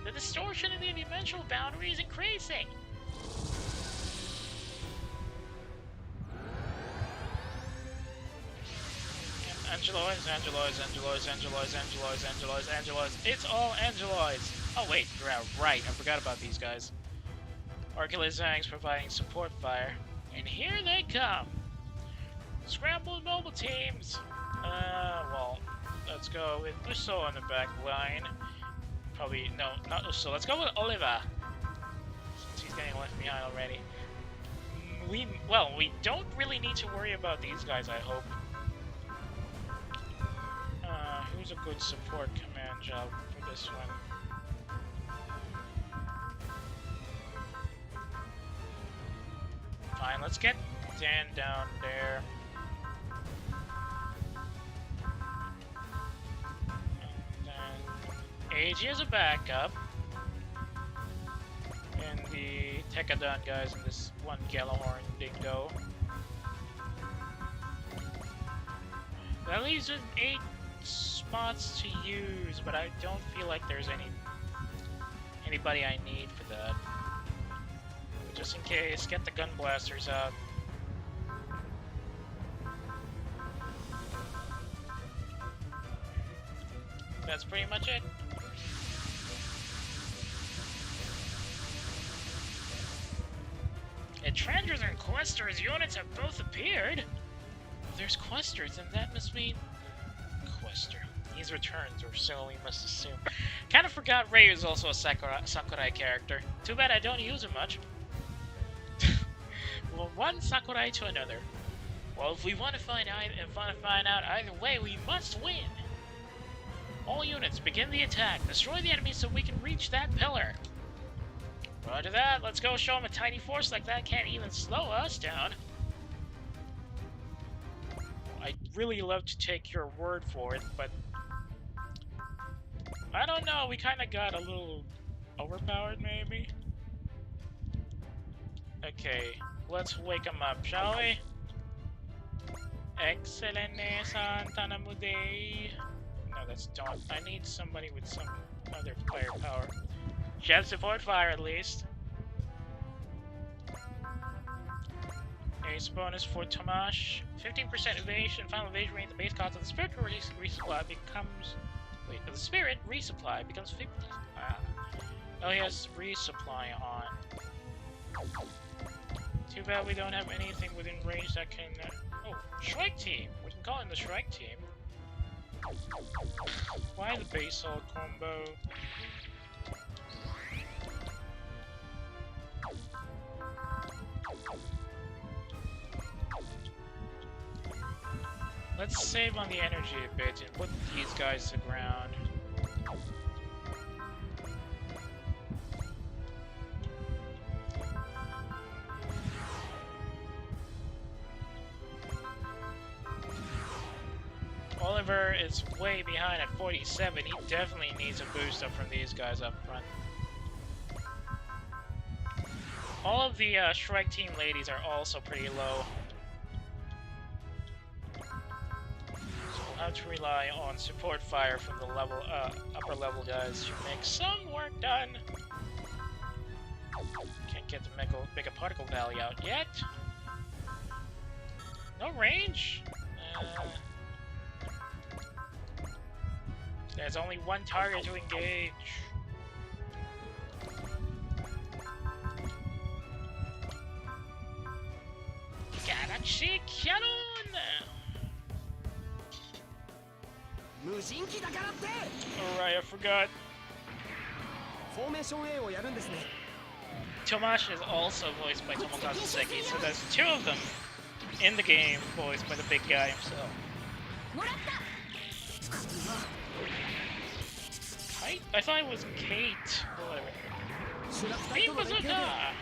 [SPEAKER 1] The distortion in the dimensional boundary is increasing. Angeloids. It's all Angeloids. Oh wait, you're right. I forgot about these guys. Arculizang's providing support fire. And here they come. Scrambled mobile teams. Well, let's go with Uso on the back line. Probably, no, not Uso. Let's go with Oliver. Since he's getting left behind already. We don't really need to worry about these guys, I hope. Who's a good support command job for this one? Fine, let's get Dan down there. And then AG as a backup. And the Tekkadan guys in this one Gallahorn dingo. That leaves with 8 spots to use, but I don't feel like there's anybody I need for that. But just in case, get the gun blasters out. That's pretty much it. And Tranders and Questers units have both appeared. If there's Questers, then that must mean Quester. He's returned, or so we must assume. Kind of forgot Ray is also a Sakurai character. Too bad I don't use him much. Well, one Sakurai to another. Well, if we want to find out either way, we must win. All units, begin the attack. Destroy the enemy so we can reach that pillar. Roger that. Let's go show him a tiny force like that can't even slow us down. I'd really love to take your word for it, but I don't know, we kind of got a little overpowered, maybe? Okay, let's wake him up, shall we? Excellente Santa Namude. No, that's Dawn. I need somebody with some other firepower. Chef support fire, at least. Ace bonus for Tomash. 15% evasion. Final evasion rate. The base cost of the spirit resupply becomes. Wait, the spirit resupply becomes 50. Oh, he has resupply on. Too bad we don't have anything within range that can... oh, Strike Team! We can call in the Strike Team. Why the basalt combo? Let's save on the energy a bit and put these guys to ground. Oliver is way behind at 47. He definitely needs a boost up from these guys up front. All of the Shrike Team ladies are also pretty low. So we'll have to rely on support fire from the upper level guys to make some work done. Can't get the Mega Particle Valley out yet. No range? There's only one target to engage. Galaxy Cannon! Alright, I forgot. Tomash is also voiced by Tomokazu Seki, so there's two of them in the game voiced by the big guy himself. I thought it was Kate. Whatever. Beam Bazooka!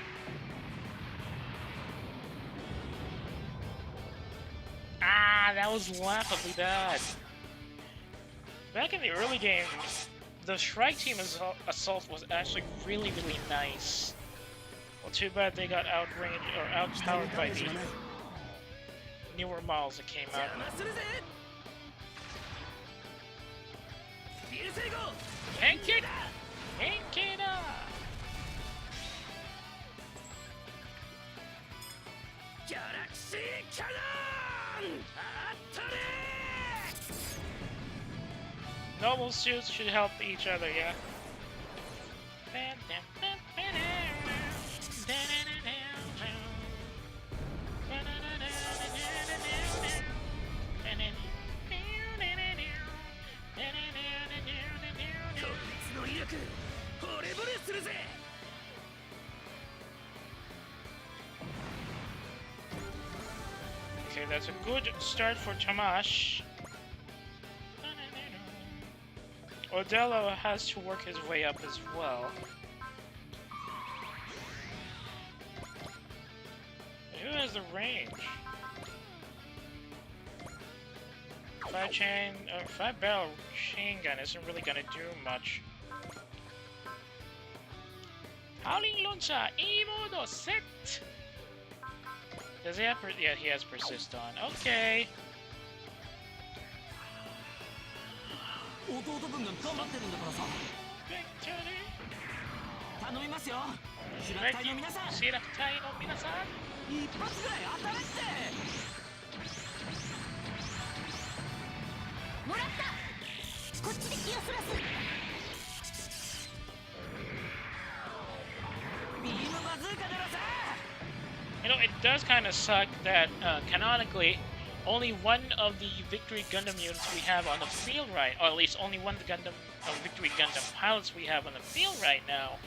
[SPEAKER 1] Ah, that was laughably bad. Back in the early game, the Shrike Team assault was actually really, really nice. Well, too bad they got outranged or outpowered by the newer models that came out. Keyta! Keyta! Galaxy Cannon! Noble suits should help each other, yeah. Okay, that's a good start for Tomash. Odello has to work his way up as well. Who has the range? 5-barrel chain gun isn't really gonna do much. Howling launcher, E-mode set! Does he have yeah, he has persist on. Okay. You know, it does kind of suck that canonically only one of the Victory Gundam units we have on the field or at least only one of the Victory Gundam pilots we have on the field right now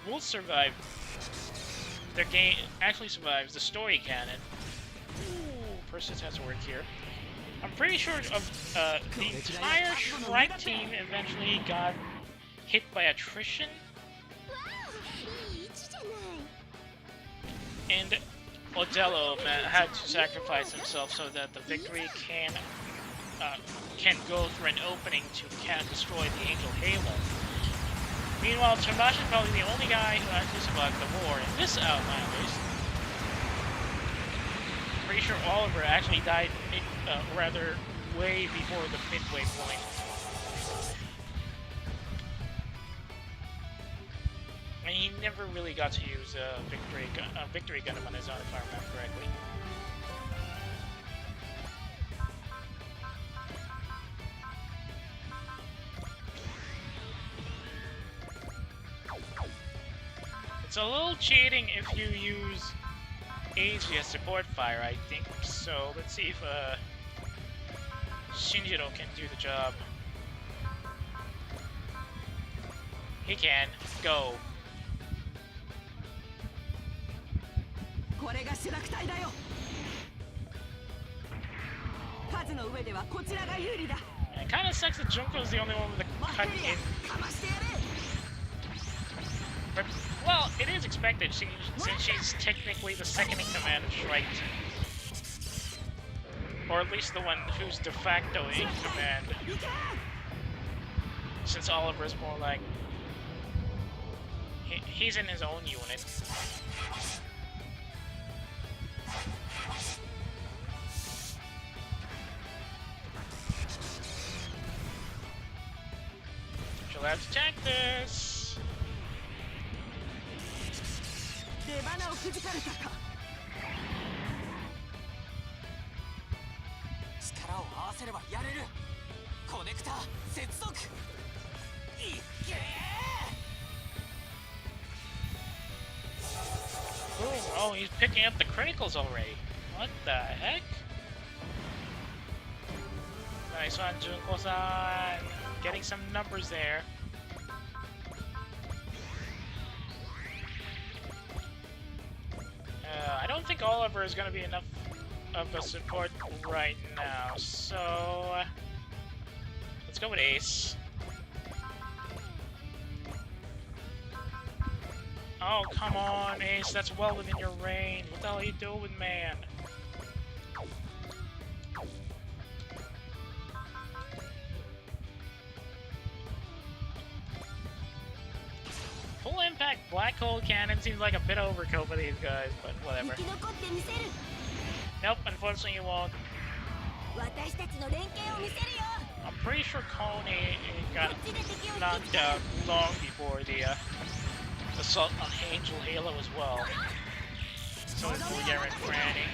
[SPEAKER 1] will survive. Their game actually survives the story canon. Ooh, persist has to work here. I'm pretty sure of the entire Shrike Team eventually got hit by attrition. And Odello had to sacrifice himself so that the Victory can go through an opening to destroy the Angel Halo. Meanwhile, Tomash is probably the only guy who actually survived the war in this outline, at least. Pretty sure Oliver actually died rather way before the midway point. And he never really got to use Victory Gundam on his own, if I remember correctly. It's a little cheating if you use AG as support fire, I think. So let's see if Shinjiro can do the job. He can. Go.
[SPEAKER 3] これが主楽隊だよ。数の上ではこちらが有利だ。
[SPEAKER 1] It kind of sucks that Junko's the only one with a cut in.
[SPEAKER 3] かましてやれ。
[SPEAKER 1] But, well, it is expected since she's technically the second in command of Shrike. Or at least the one who's de facto in command. Since Oliver's more like... He's in his own unit. She'll have to tank this.
[SPEAKER 3] 出花をくじかれたか。
[SPEAKER 2] 力を合わせればやれる。コネクタ接続。いっけー。
[SPEAKER 1] Oh, he's picking up the criticals already. What the heck? Nice one, Junko-san. Getting some numbers there. I don't think Oliver is going to be enough of a support right now, so let's go with Ace. Oh, come on, Ace, that's well within your range. What the hell are you doing, man? Full impact black hole cannon seems like a bit overkill for these guys, but whatever. Nope, unfortunately you won't. I'm pretty sure Coney got knocked out long before the assault on Angel Halo as well. So is Warera and Granny.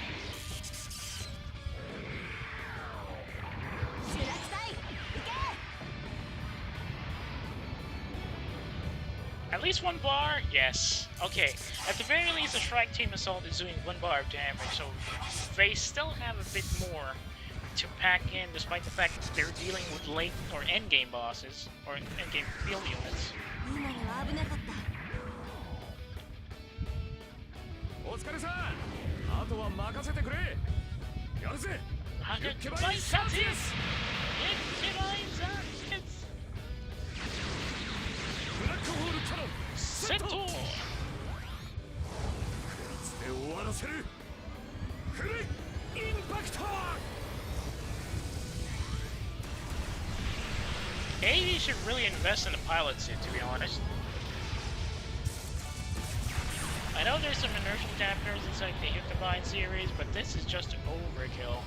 [SPEAKER 1] At least one bar? Yes. Okay. At the very least, the Shrike Team Assault is doing 1 bar of damage, so they still have a bit more to pack in, despite the fact that they're dealing with late or endgame bosses, or endgame field units.
[SPEAKER 4] お疲れさん。あとは任せてくれ。やるぜ。ユッケバインサーティス。ブラックホールキャノンセット。こいつで終わらせる。フルインパクト。
[SPEAKER 1] AD should really invest in the pilot suit, to be honest. I know there's some inertial dampeners inside the Tekkadan series, but this is just overkill.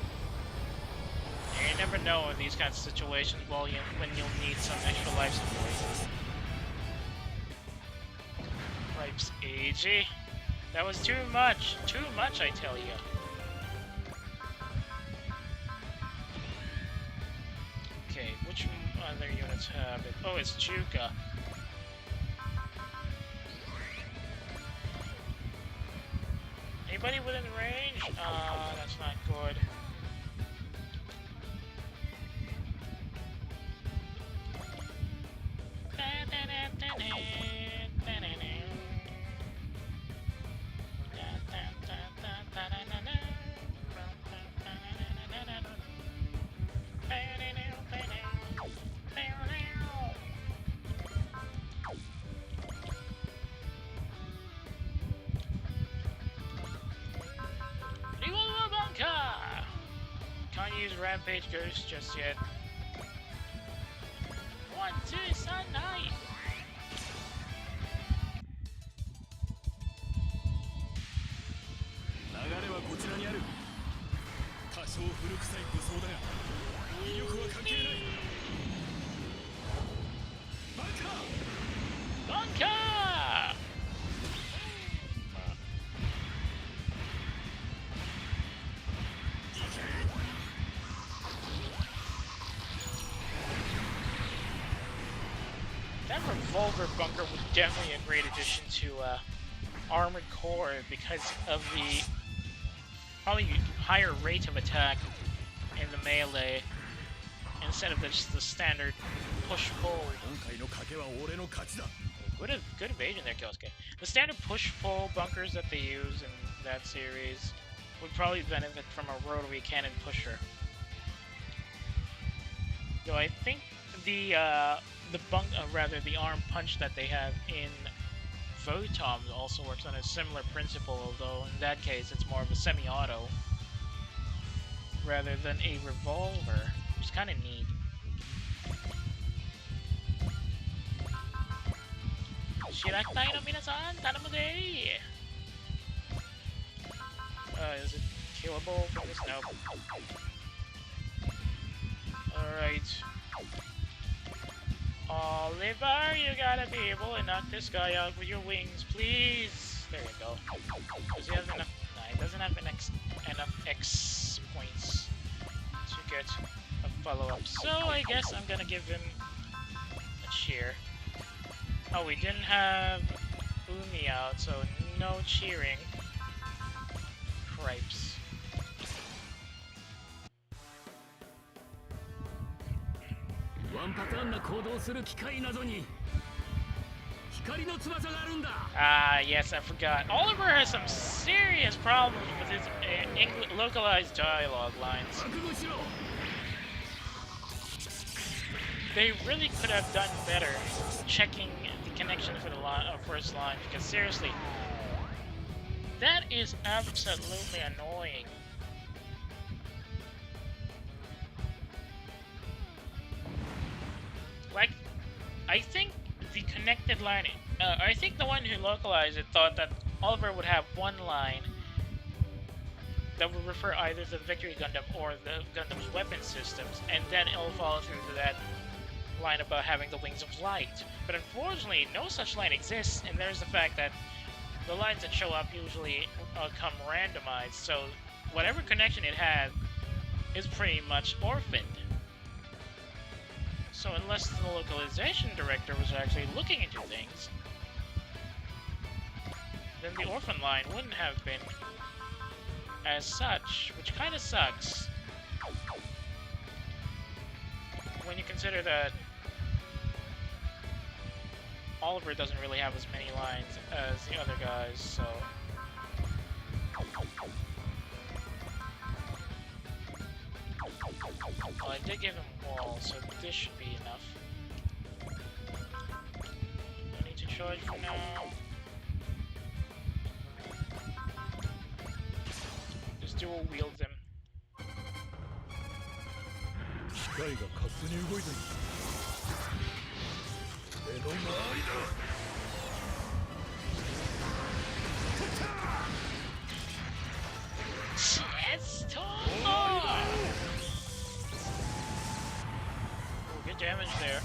[SPEAKER 1] And you never know in these kinds of situations when you'll need some extra life support. Ripes AG. That was too much. Too much, I tell you. Okay, which other units have it? Oh, it's Juka. Anybody within range? That's not good. Can't use Rampage Ghost just yet. 1, 2, 3, 9.
[SPEAKER 4] 流れはこちらにある。多少古臭い武装だが、威力は関係ない。バンカー。
[SPEAKER 1] バンカー。That revolver bunker was definitely a great addition to armored core because of the probably higher rate of attack in the melee instead of just the standard push-pull. Good evasion there, Kyosuke. The standard push-pull bunkers that they use in that series would probably benefit from a rotary cannon pusher. Though I think the arm punch that they have in Votoms also works on a similar principle, although in that case it's more of a semi-auto rather than a revolver, which is kind of neat. Shirakutai no minasan, tanamu de! Is it killable from this? Nope. Alright. Oliver, you gotta be able to knock this guy out with your wings, please! There you go. Does he have enough? No, he doesn't have enough X points to get a follow-up. So I guess I'm gonna give him a cheer. Oh, we didn't have Umi out, so no cheering. Cripes. Yes, I forgot. Oliver has some serious problems with his localized dialogue lines. They really could have done better checking the connection for the first line, because seriously, that is absolutely annoying. Like, I think the connected line, I think the one who localized it thought that Oliver would have one line that would refer either to the Victory Gundam or the Gundam's weapon systems, and then it'll follow through to that line about having the wings of light. But unfortunately, no such line exists, and there's the fact that the lines that show up usually come randomized, so whatever connection it had is pretty much orphaned. So unless the localization director was actually looking into things, then the orphan line wouldn't have been as such, which kind of sucks when you consider that Oliver doesn't really have as many lines as the other guys, so... Well, I did give him wall, so this should be enough. No need to charge for now. Just dual wield them. Yes, good damage there.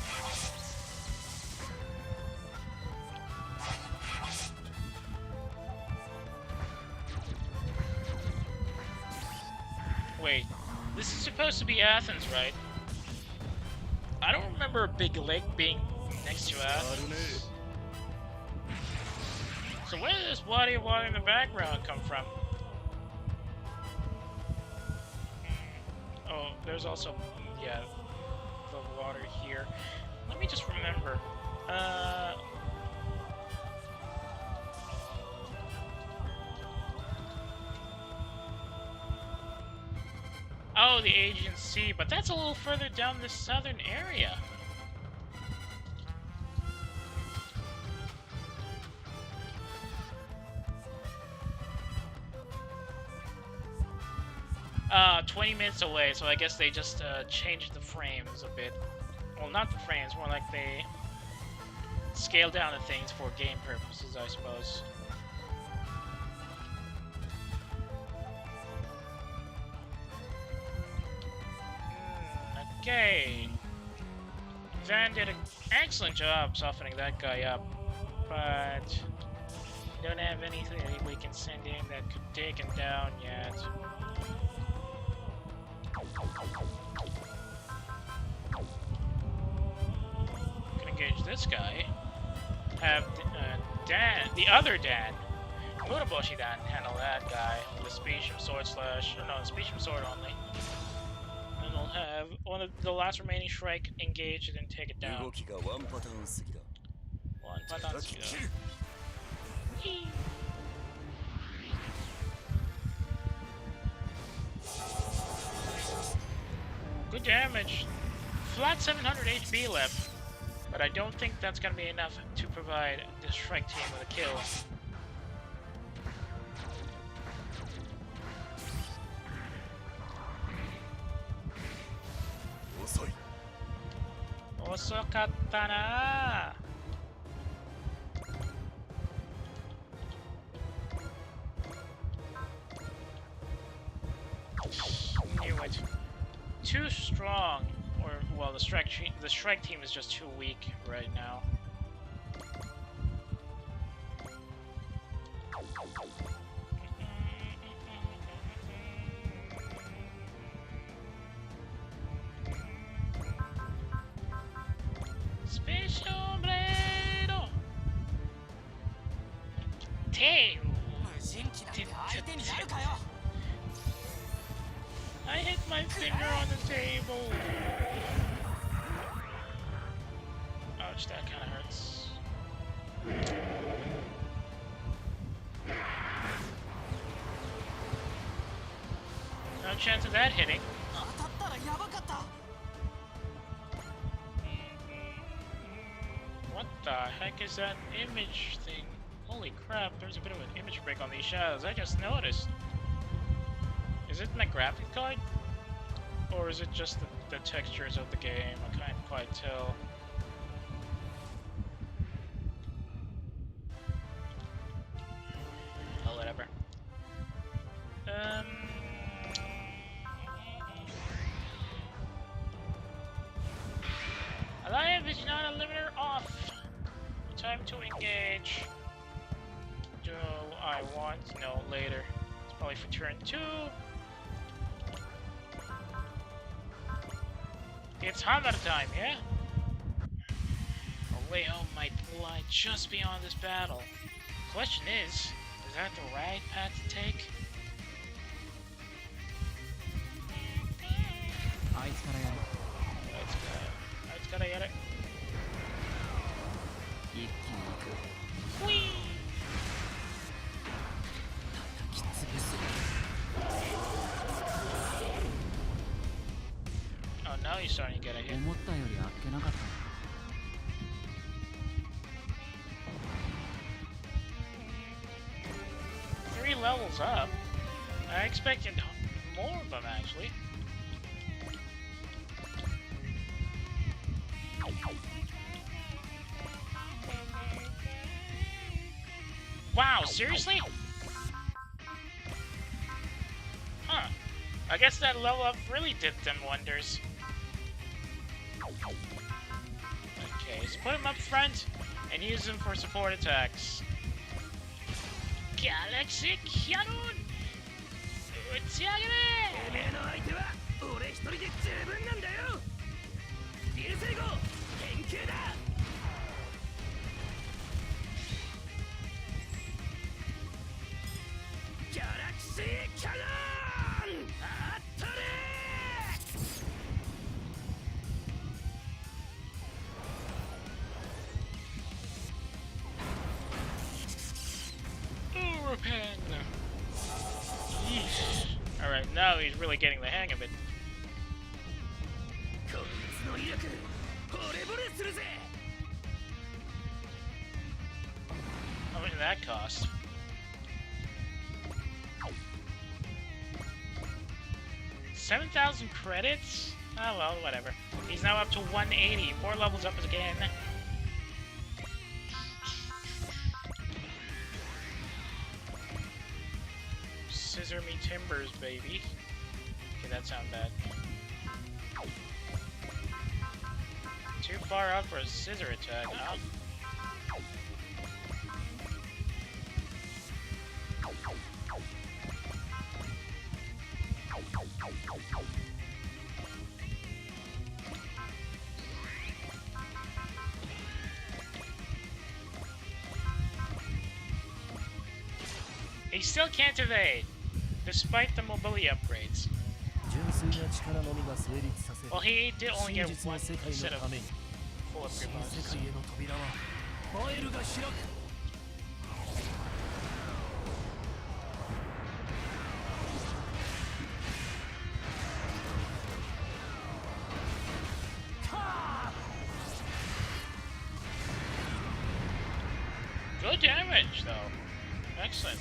[SPEAKER 1] Wait, this is supposed to be Athens, right? I don't remember a big lake being next to Athens. So where did this body of water in the background come from? Oh, there's also, yeah, the water here. Let me just remember. Oh, the Aegean Sea, but that's a little further down the southern area. 20 minutes away, so I guess they just changed the frames a bit. Well, not the frames, more like they scaled down the things for game purposes, I suppose. Okay. Van did an excellent job softening that guy up, but we don't have anything we can send in that could take him down yet. Can engage this guy. Have Dan, the other Dan, Muraboshi then handle that guy with the Specium Sword slash. Or no, the Specium Sword only. And we'll have one of the last remaining Shrike engage and then take it down.
[SPEAKER 5] 動きがワンパターンすぎだ。
[SPEAKER 1] One button skill. Good damage. Flat 700 HP left. But I don't think that's gonna be enough to provide this Shrike team with a kill. Osokatta na. Knew it. Too strong, or well, the strike team is just too weak right now. Special blade. Tail.
[SPEAKER 2] 無人機なんて相手になるかよ。
[SPEAKER 1] I hit my finger on the table. Ouch, that kind of hurts. No chance of that hitting.
[SPEAKER 2] 当たったらやばかった。
[SPEAKER 1] What the heck is that image thing? Holy crap, there's a bit of an image break on these shadows. I just noticed. Is it my graphic card? Or is it just the textures of the game? I can't quite tell. Oh, whatever. Alive is not a limiter off. Time to engage. Do I want? No, later. It's probably for turn 2. It's hammer time, yeah? A way home might lie just beyond this battle. Question is that the right path to take?
[SPEAKER 2] あいつからやる。
[SPEAKER 1] あいつからやる。
[SPEAKER 2] 一気に行く。
[SPEAKER 1] Whee!
[SPEAKER 2] 叩き潰す。
[SPEAKER 1] Oh, now you're starting to get a hit.
[SPEAKER 2] 思ったよりあっけなかった。
[SPEAKER 1] 3 levels up. I expected more of them, actually. Wow, seriously? Huh. I guess that level up really did them wonders. Okay, so put him up front and use him for support attacks. Galaxy Cannon! 打ち上げれ！てめえの相手は俺一人で十分なんだよ！流星号研究だ！ギャラクシーキャノン！あったれ！ Ultraman! Yeesh. Alright, now he's really getting the hang of it. How much did that cost? $7,000 credits? Oh well, whatever. He's now up to 180, 4 levels up again. Scissor me timbers, baby. Okay, that sounds bad. Too far up for a scissor attack, huh? He still can't evade, despite the mobility upgrades. Well, he did only get one set of full upgrade bonuses. Good damage, though. Excellent.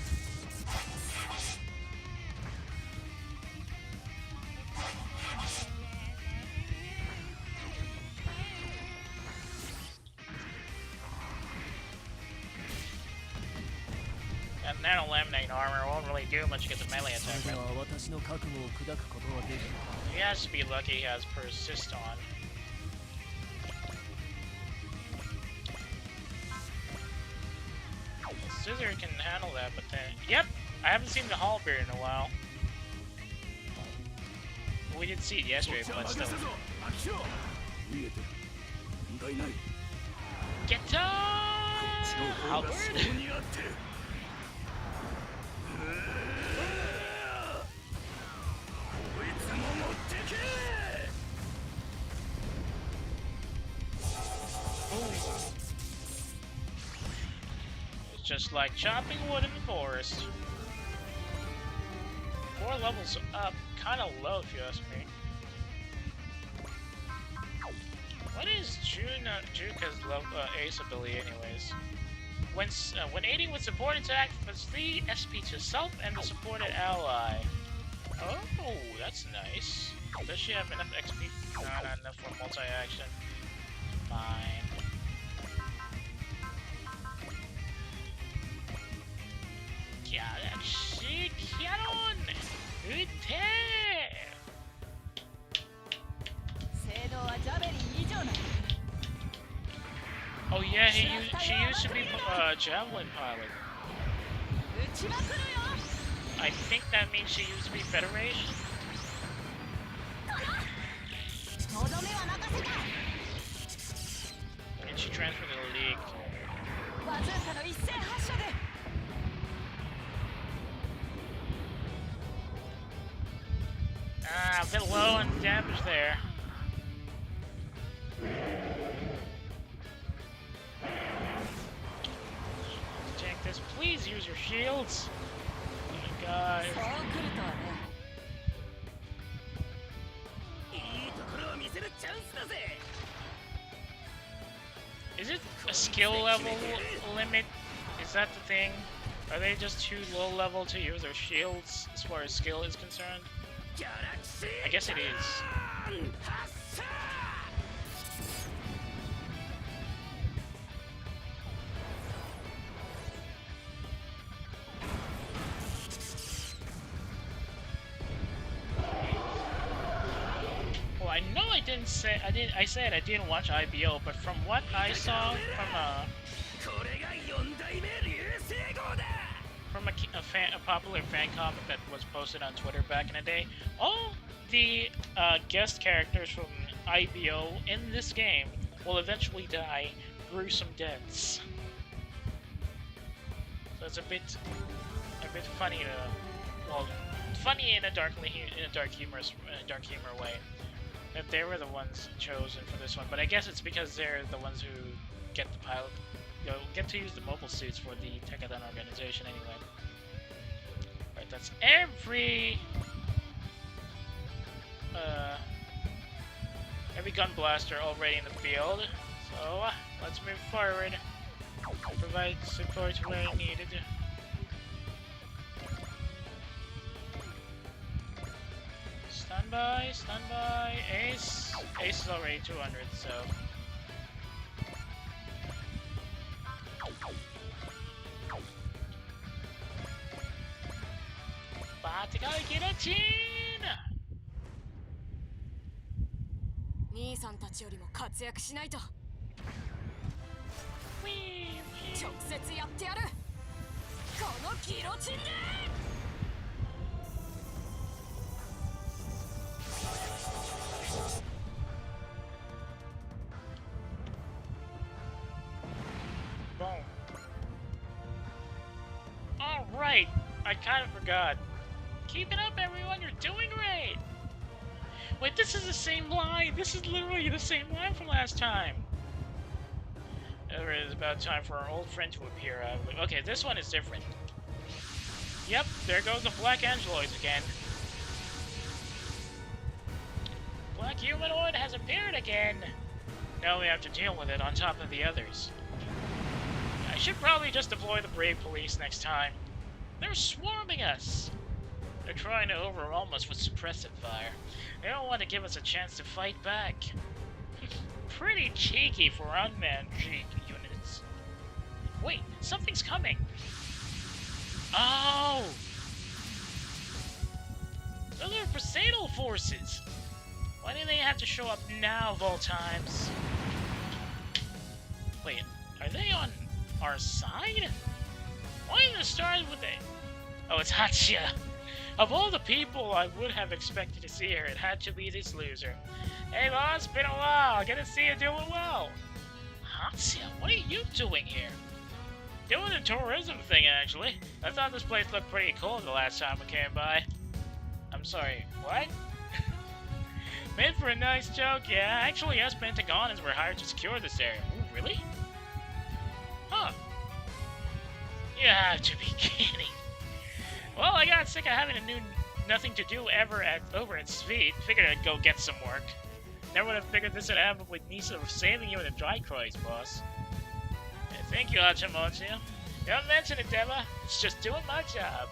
[SPEAKER 1] And nano laminating armor won't really do much against a melee attack. He has to be lucky he has persist on. Scissor can handle that, but then... Yep! I haven't seen the halberd in a while. We did see it yesterday, but still. Get halberd! Just like chopping wood in the forest. 4 levels up, kind of low if you ask me. What is Juka's ace ability anyways? When aiding with support attack, puts 3 SP to self and the supported ally. Oh, that's nice. Does she have enough XP? No, not enough for multi-action. Fine. Galaxy Cannon! Good tear! Oh yeah, she used to be Javelin pilot. I think that means she used to be Federation. And she transferred to the League. Ah, a bit low on damage there. Tank this. Please use your shields. Oh my god. Is it a skill level limit? Is that the thing? Are they just too low level to use their shields as far as skill is concerned? I guess it is. Well, I know I said I didn't watch IBO, but from what I saw from a popular fan comment that was posted on Twitter back in the day, all the guest characters from IBO in this game will eventually die gruesome deaths. So it's a bit funny funny in a dark humor way that they were the ones chosen for this one. But I guess it's because they're the ones who get the pilot. Get to use the mobile suits for the Tekkadan organization anyway. Right, that's every gun blaster already in the field. So let's move forward. Provide support where needed. Standby, standby, Ace. Ace is already 200, so. Particle guillotine!
[SPEAKER 5] 兄さんたちよりも活躍しないと。直接やってやる。このギロチンで。
[SPEAKER 1] Boom. All right. I kind of forgot. Keep it up, everyone. You're doing great. Wait, this is the same line. This is literally the same line from last time. It is about time for our old friend to appear. Okay, this one is different. Yep, there goes the black angeloids again. Black humanoid has appeared again. Now we have to deal with it on top of the others. I should probably just deploy the brave police next time. They're swarming us. They're trying to overwhelm us with suppressive fire. They don't want to give us a chance to fight back. Pretty cheeky for unmanned units. Wait, something's coming. Oh! Those are Poseidon forces. Why do they have to show up now of all times? Wait, are they on our side? Why are the stars with they? Oh, it's Hatsha. Of all the people I would have expected to see here, it had to be this loser. Hey boss, been a while. Good to see you doing well. Hatsha, what are you doing here? Doing the tourism thing, actually. I thought this place looked pretty cool the last time we came by. I'm sorry, what? Made for a nice joke, yeah. Actually, us Pentagons were hired to secure this area. Ooh, really? Huh. You have to be kidding. Well, I got sick of having nothing to do ever over at Sveet. Figured I'd go get some work. Never would have figured this would happen with Nisa saving you in a dry cruise, boss. Yeah, thank you, Hachimontia. Don't mention it, Deva. It's just doing my job.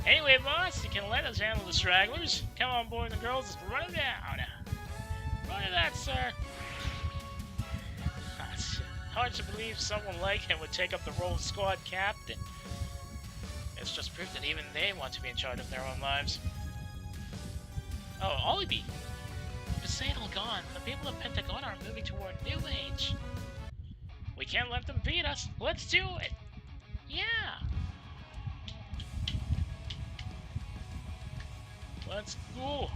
[SPEAKER 1] Anyway, boss, you can let us handle the stragglers. Come on, boys and girls, let's run it down. Run to that, sir. Hard to believe someone like him would take up the role of squad captain. It's just proof that even they want to be in charge of their own lives. Oh, Olibi! Poseidon gone. The people of Pentagon are moving toward New Age. We can't let them beat us. Let's do it! Yeah! Let's go!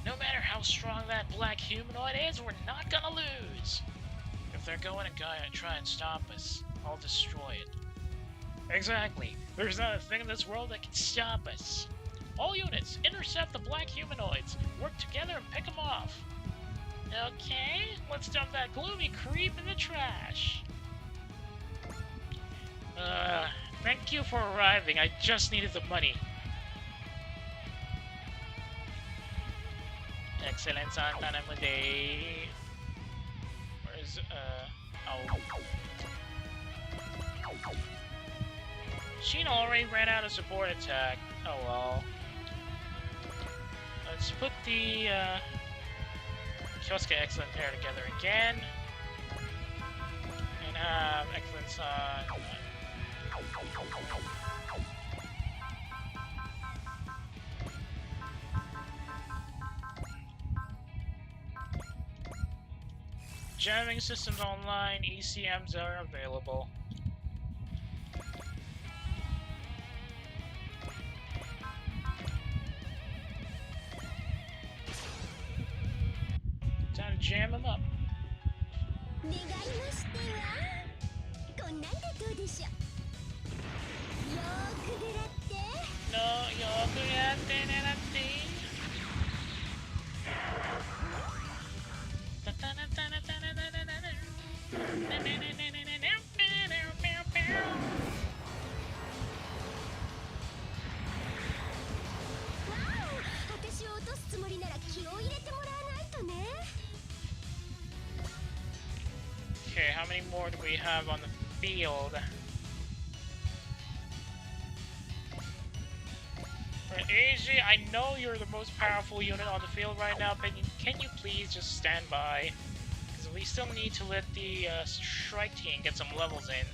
[SPEAKER 1] No matter how strong that black humanoid is, we're not gonna lose! If they're going to try and stop us, I'll destroy it. Exactly. There's not a thing in this world that can stop us. All units, intercept the black humanoids. Work together and pick them off. Okay, let's dump that gloomy creep in the trash. Thank you for arriving. I just needed the money. Excellent, Santanamude. Where's, oh. Sheena already ran out of support attack. Oh well. Let's put the, Kyosuke Excellent pair together again. And have Excellence on... Jamming systems online, ECMs are available. Time to jam them up. No, Okay, how many more do we have on the field? For AG, I know you're the most powerful unit on the field right now, but can you please just stand by? Because we still need to let the strike team get some levels in.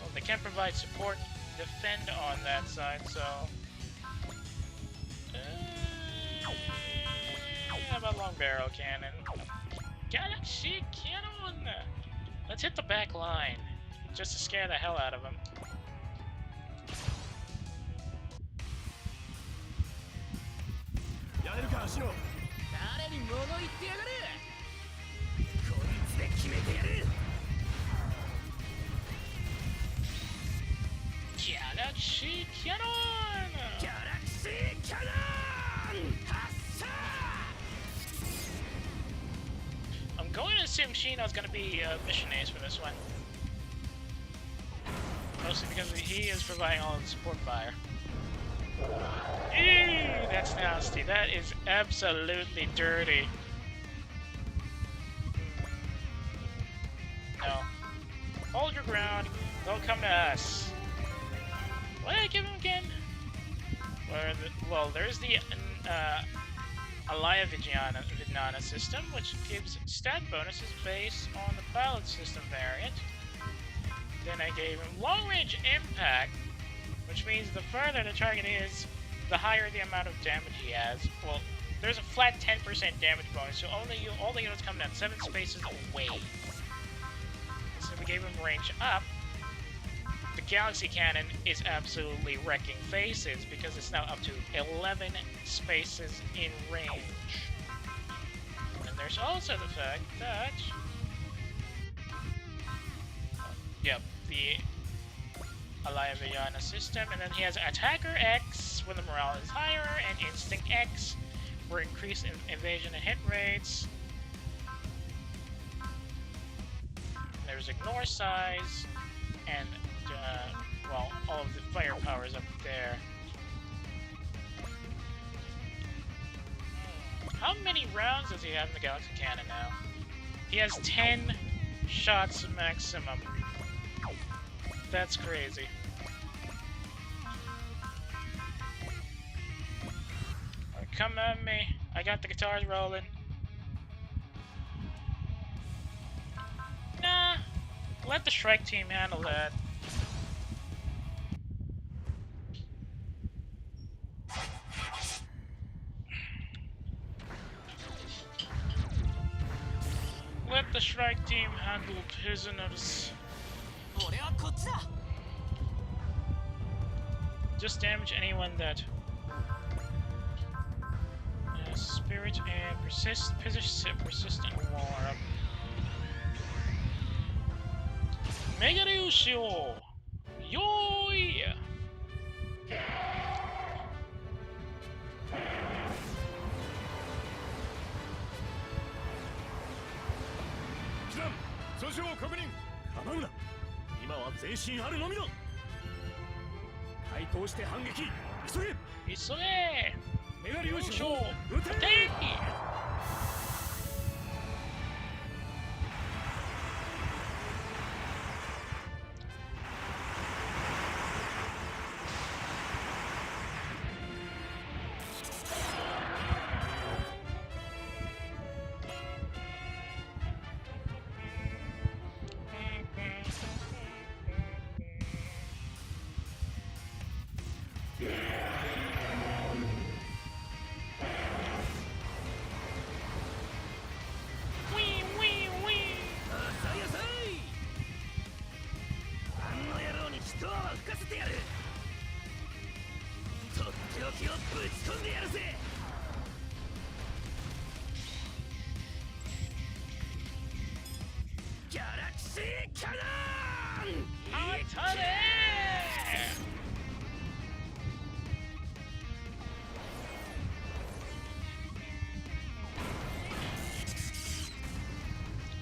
[SPEAKER 1] Well, they can't provide support, defend on that side, so... how about long barrel cannon? Galaxy Cannon! Let's hit the back line, just to scare the hell out of him. Galaxy Cannon!
[SPEAKER 4] Galaxy Cannon!
[SPEAKER 1] I'm going to assume Shino's going to be mission ace for this one. Mostly because he is providing all of the support fire. Ew, that's nasty. That is absolutely dirty. No. Hold your ground. They'll come to us. What did I give him again? Well, there's the Alaya Vijnana system, which gives stat bonuses based on the pilot system variant. Then I gave him long-range impact, which means the further the target is, the higher the amount of damage he has. Well, there's a flat 10% damage bonus, so all the units come down 7 spaces away. So we gave him range up. The Galaxy Cannon is absolutely wrecking faces because it's now up to 11 spaces in range. And there's also the fact that... Yep, the Alaya Vijnana system, and then he has Attacker X, when the morale is higher, and Instinct X, where increased evasion and hit rates. There's Ignore Size, and well, all of the firepower is up there. How many rounds does he have in the Galaxy Cannon now? He has 10 shots maximum. That's crazy. Come at me. I got the guitars rolling. Nah. Let the Shrike team handle that. Let the Shrike team handle prisoners. Just damage anyone that spirit and persistent war. Mega Ryushio! Yoi!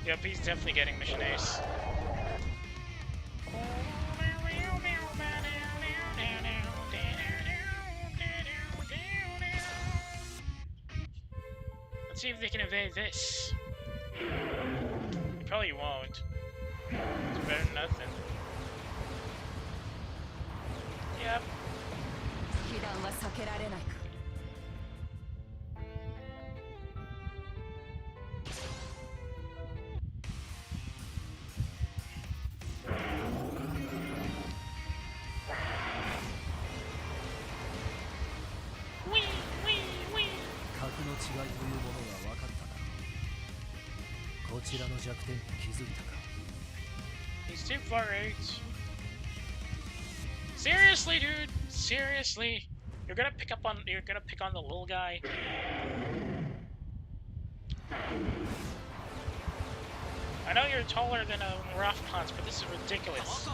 [SPEAKER 1] Yep, he's definitely getting mission ace. Let's see if they can evade this. They probably won't. It's better than nothing. Yep.
[SPEAKER 4] こちらの弱点に気づいたか。
[SPEAKER 1] He's too far out. Seriously, dude. Seriously. You're gonna pick on the little guy. I know you're taller than a rough punch, but this is ridiculous.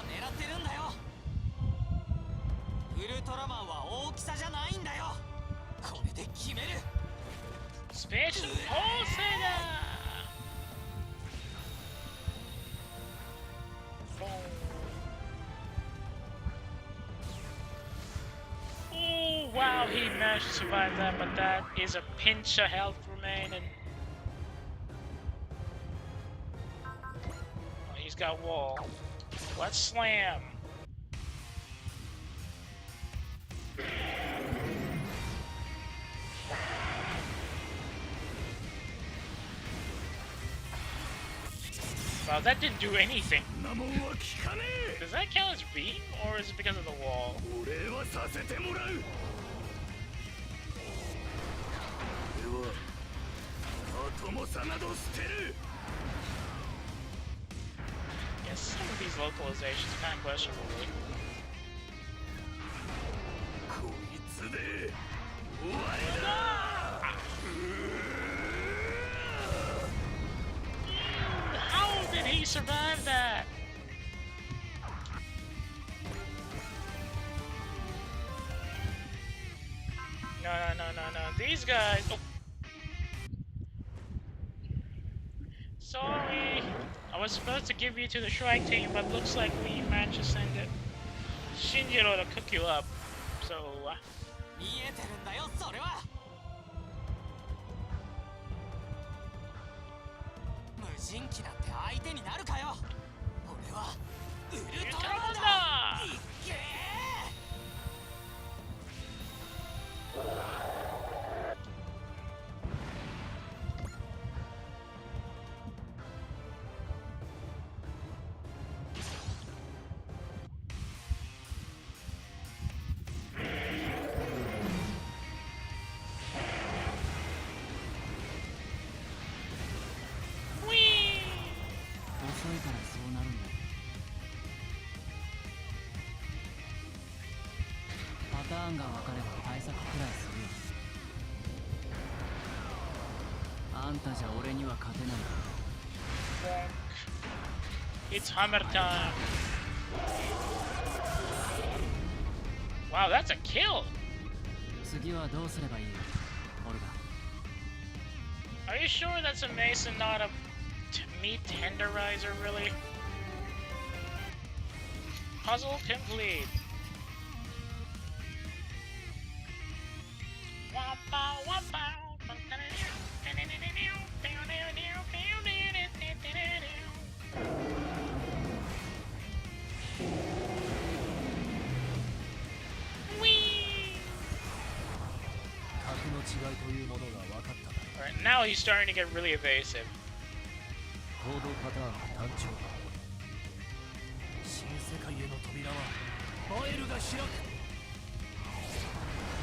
[SPEAKER 2] ウルトラマンは大きさじゃないんだよ。これで決める。
[SPEAKER 1] Special Pulsator! Oh, wow, he managed to survive that, but that is a pinch of health remaining. Oh, he's got wall. Let's slam. Wow, that didn't do anything. Does that count as beam, or is it because of the wall? Yes, some of these localizations are kind of questionable, really. How did he survive that? No. These guys. Oh. Sorry. I was supposed to give you to the Shrike team, but looks like we managed to send it Shinjiro to cook you up. So.
[SPEAKER 2] 見えてるんだよ、それは。無人機なんて相手になるかよ。俺はウルトラマンだ。いっけー。 パターンが分かれば対策くらいするよ。あんたじゃ俺には勝てない。
[SPEAKER 1] It's hammer time. Wow, that's a kill.
[SPEAKER 2] 次はどうすればいい？オルガ。
[SPEAKER 1] Are you sure that's a mace and not a meat tenderizer, really? Puzzle complete. Alright, now he's starting to get really evasive.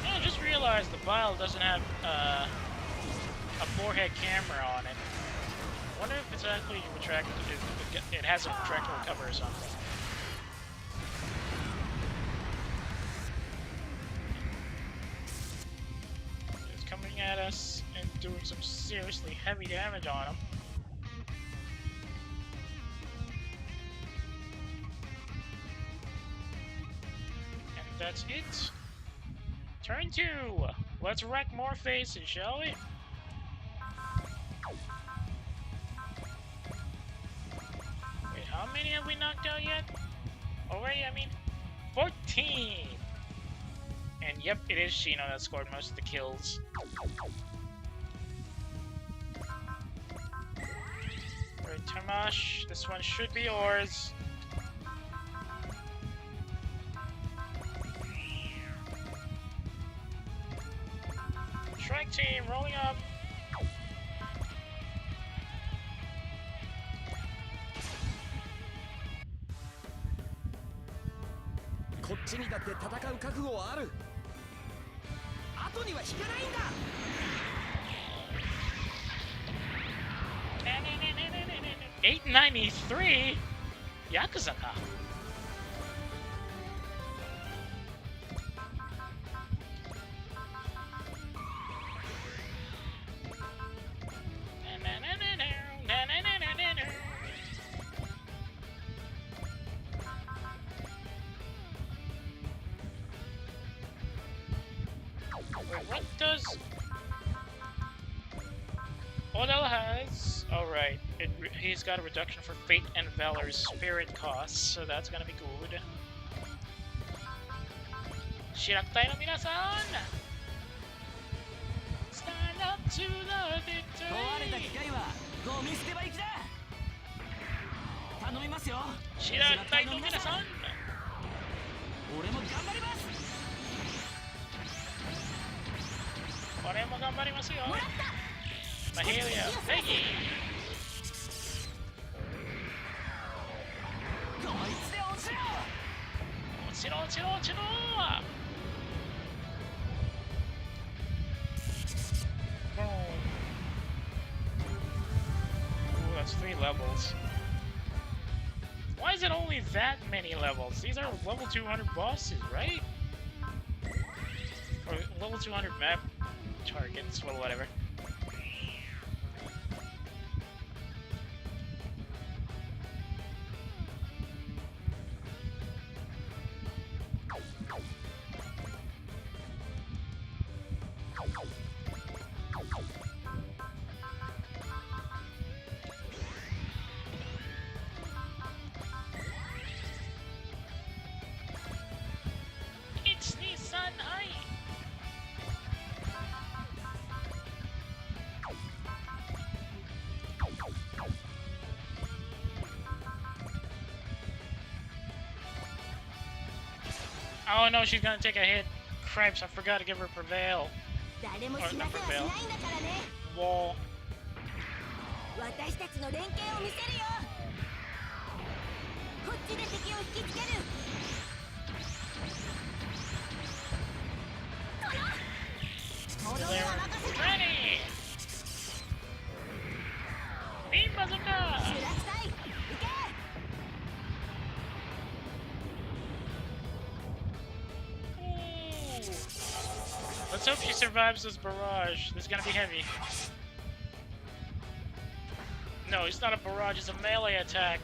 [SPEAKER 1] I just realized the vial doesn't have a forehead camera on it. I wonder if it's actually retractable. It has a retractable cover or something. It's coming at us and doing some seriously heavy damage on him. And that's it. Turn 2! Let's wreck more faces, shall we? Wait, how many have we knocked out yet? Already, I mean, 14! And yep, it is Shino that scored most of the kills. Alright, Tamash, this one should be yours. Strike team, rolling up. 893? Yakuza ka. Wait, what does Odell has? Oh right, he's got a reduction for Fate and Valor's spirit costs, so that's gonna be good. Shirakutai no minasan! Stand up to the victory! シラクタイの皆さん、
[SPEAKER 2] 俺も頑張ります。
[SPEAKER 1] 俺も頑張りますよ。マヘリア、ペギー。
[SPEAKER 2] こいつで落ちろ。
[SPEAKER 1] 落ちろ落ちろ落ちろ。Ooh, that's 3 levels. Why is it only that many levels? These are level 200 bosses, right? Or level 200 map targets, well, whatever. Oh no, she's gonna take a hit. Cripes, I forgot to give her prevail. Or not prevail. Wall.
[SPEAKER 5] 私たちの連携を見せるよ。こっちで敵を引きつける。戻りは任せた。Ready! Beam bazooka! シュラクタイ、行け！
[SPEAKER 1] Let's hope she survives this barrage. This is gonna be heavy. No, it's not a barrage, it's a melee attack.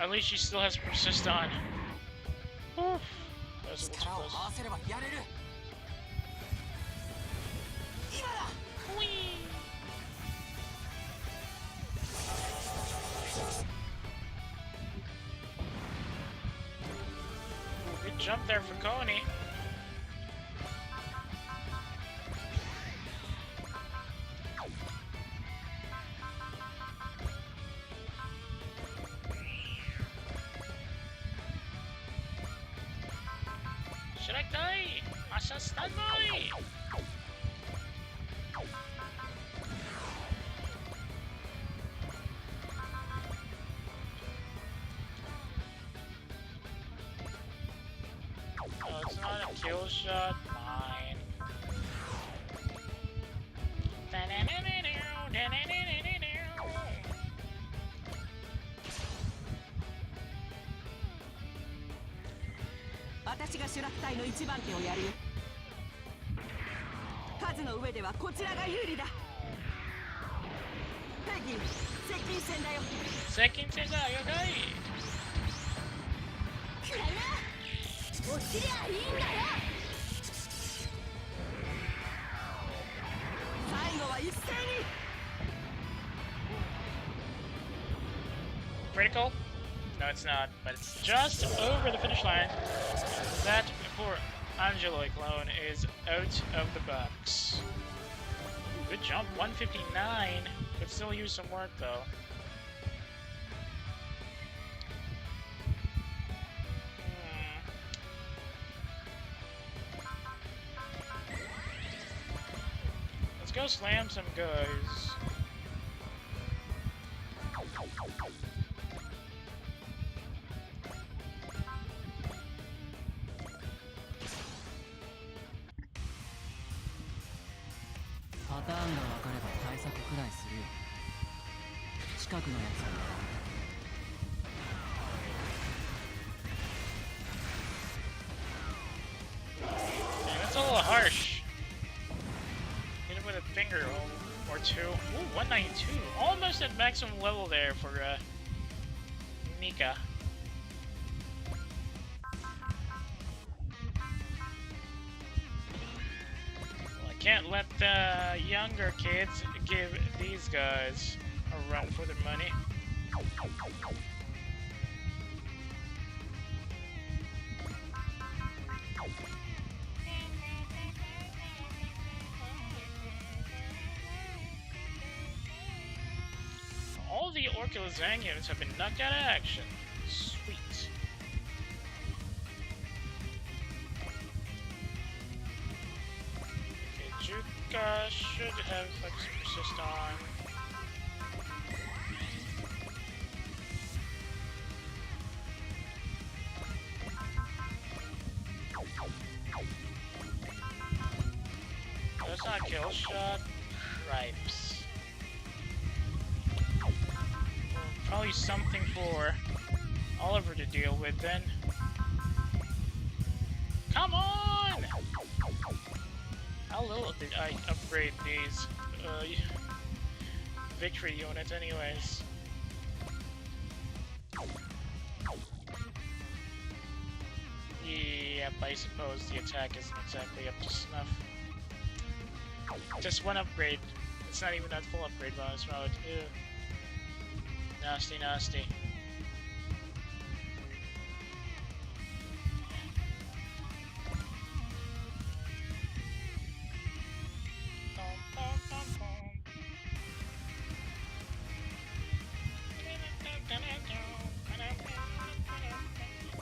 [SPEAKER 1] At least she still has persist on. That was a little close. Good jump there for Coney. Shirakutai! Asha stand by! Oh, it's not a kill shot. Fine.
[SPEAKER 3] 私がシュラク隊の一番手をやるよ。数の上ではこちらが有利だ。ペギー、接近戦だよ。
[SPEAKER 1] 接近戦だよ、かい。
[SPEAKER 5] くらいな。落ちりゃいいんだよ。
[SPEAKER 3] 最後は一斉に。
[SPEAKER 1] Critical? No, it's not, but it's just over the finish line. That poor Angeloid clone is out of the box. Good jump, 159. Could still use some work though. Let's go slam some guys.
[SPEAKER 2] パターンが分かれば対策くらいするよ。近くのやつは
[SPEAKER 1] That's a little harsh. Hit him with a finger or two. Ooh, 192. Almost at maximum level there for Mika. Well, I can't let the younger kids give these guys a run for their money. All the Orchilizang units have been knocked out of action. Sweet. Okay, Juka should have like persist on. That's not a kill shot. Cripes. Probably something for Oliver to deal with then. Come on! How little did I upgrade these victory units anyways? Yep, I suppose the attack isn't exactly up to snuff. Just one upgrade. It's not even that full upgrade bonus mode. Ew. Nasty, nasty.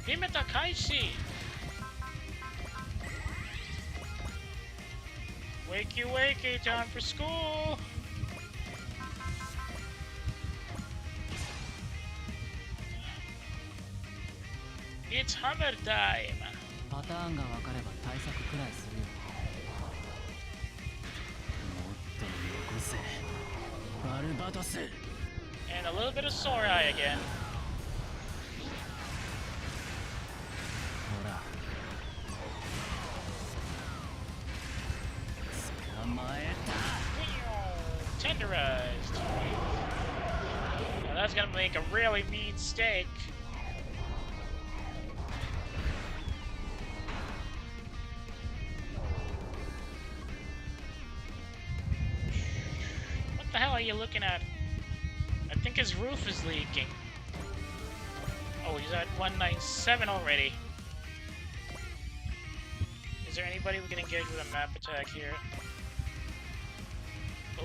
[SPEAKER 1] Himeta Kaishi! Wakey, wakey, time for school! It's hammer time!
[SPEAKER 2] パターンが分かれば対策くらいするよ。もっとよこせ、バルバトス。
[SPEAKER 1] And a little bit of sore eye again.
[SPEAKER 2] ほら、捕まえた。
[SPEAKER 1] Tenderized. Now that's gonna make a really mean steak. What the hell are you looking at? I think his roof is leaking. Oh, he's at 197 already. Is there anybody we can engage with a map attack here? Oh,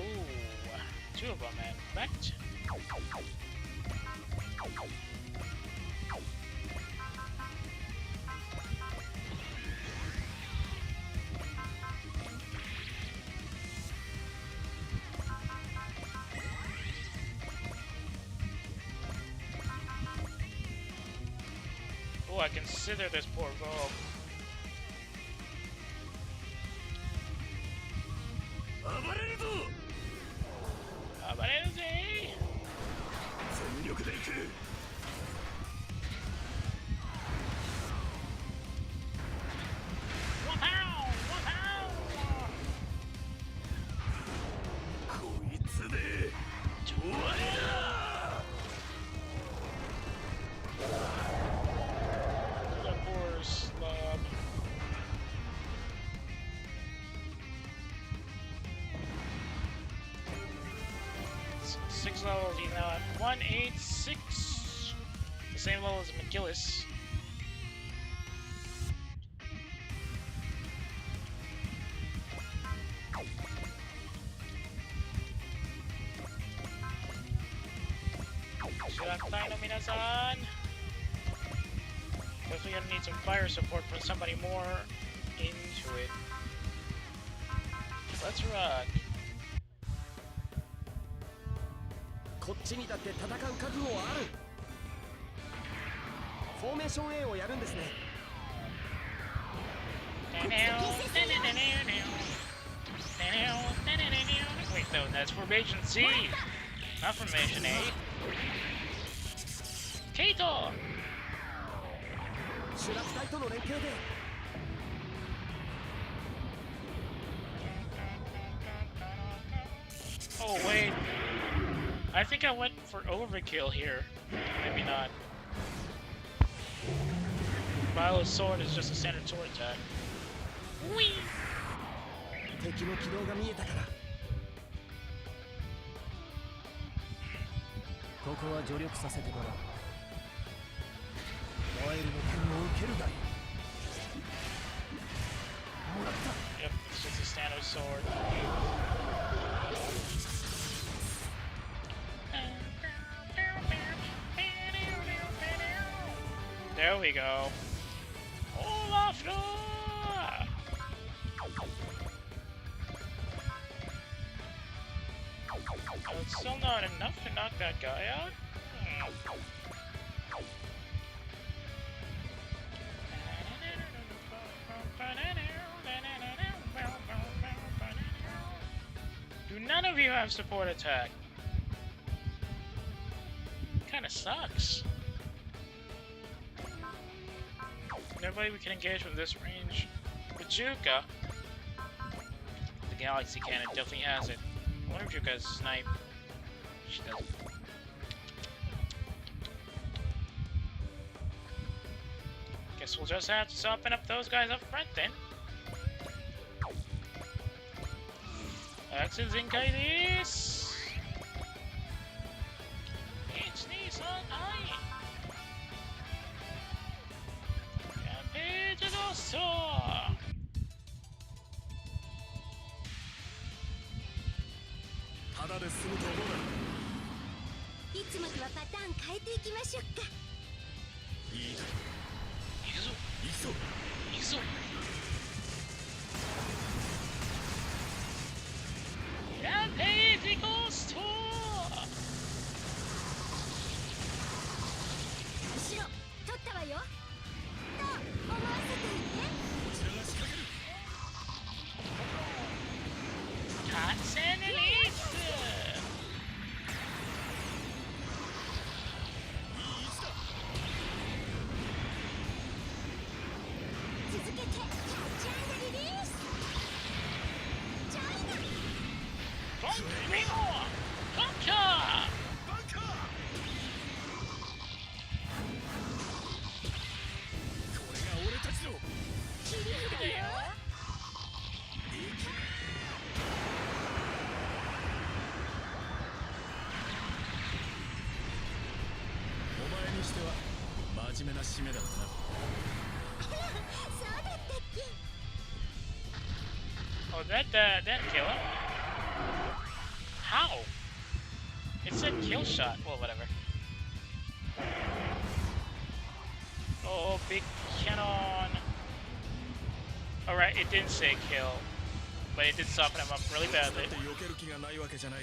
[SPEAKER 1] two of them, in fact. Oh, I consider this poor Vogue.
[SPEAKER 4] 暴れるぞ。
[SPEAKER 1] 暴れるぜ。
[SPEAKER 4] 全力で行く。こいつで終わりだ。
[SPEAKER 1] The poor slob. Six levels, he's now at 186. The same level as McGillis. Shiraktai no minasan. Definitely gonna need some fire support from somebody more into it. Let's rock.
[SPEAKER 6] こっちにだって戦う覚悟はある。フォーメーション A をやるんですね。
[SPEAKER 1] No, that's formation C, not formation A. Keyta!
[SPEAKER 6] シュラフ隊との連携で
[SPEAKER 1] Oh wait, I think I went for overkill here. Maybe not. Violet's sword is just a standard sword attack. Whee!
[SPEAKER 6] 敵の軌道が見えたからここは助力させてもらうノエルの剣を受けるがいいもらった
[SPEAKER 1] Yep, it's just a standard sword. There we go. Olaf! That's still not enough to knock that guy out. Do none of you have support attack? Kinda sucks. Nobody we can engage from this range. Bajuka. The galaxy cannon definitely has it. I wonder if you guys snipe. She doesn't. Guess we'll just have to soften up those guys up front then. Axel Zenkai this. It's Nissan I. Page of Saw.
[SPEAKER 4] ただで済むと思うな。
[SPEAKER 5] いつもとはパターン変えていきましょうか。
[SPEAKER 4] いいだろ
[SPEAKER 1] 行くぞ。
[SPEAKER 4] 行くぞ
[SPEAKER 1] 行くぞ。Rampage Ghost Tour!
[SPEAKER 5] 後ろ取ったわよ。と思わせていて。
[SPEAKER 4] こちらが仕掛ける
[SPEAKER 1] Cuts and Elite!
[SPEAKER 4] いい位置だ
[SPEAKER 5] 続けてキャッチ&リリース。ジョイナ。
[SPEAKER 1] Bongo! Bunker!
[SPEAKER 4] バンカーこれが俺たちの
[SPEAKER 5] 切り札よ。
[SPEAKER 4] お前にしては真面目な締めだったな
[SPEAKER 5] そうだったっけ。
[SPEAKER 1] Oh, that kill him? How? It said kill shot. Well, whatever. Oh, big cannon. Alright, it didn't say kill, but it did soften him up really badly.
[SPEAKER 4] だって避ける気がないわけじゃない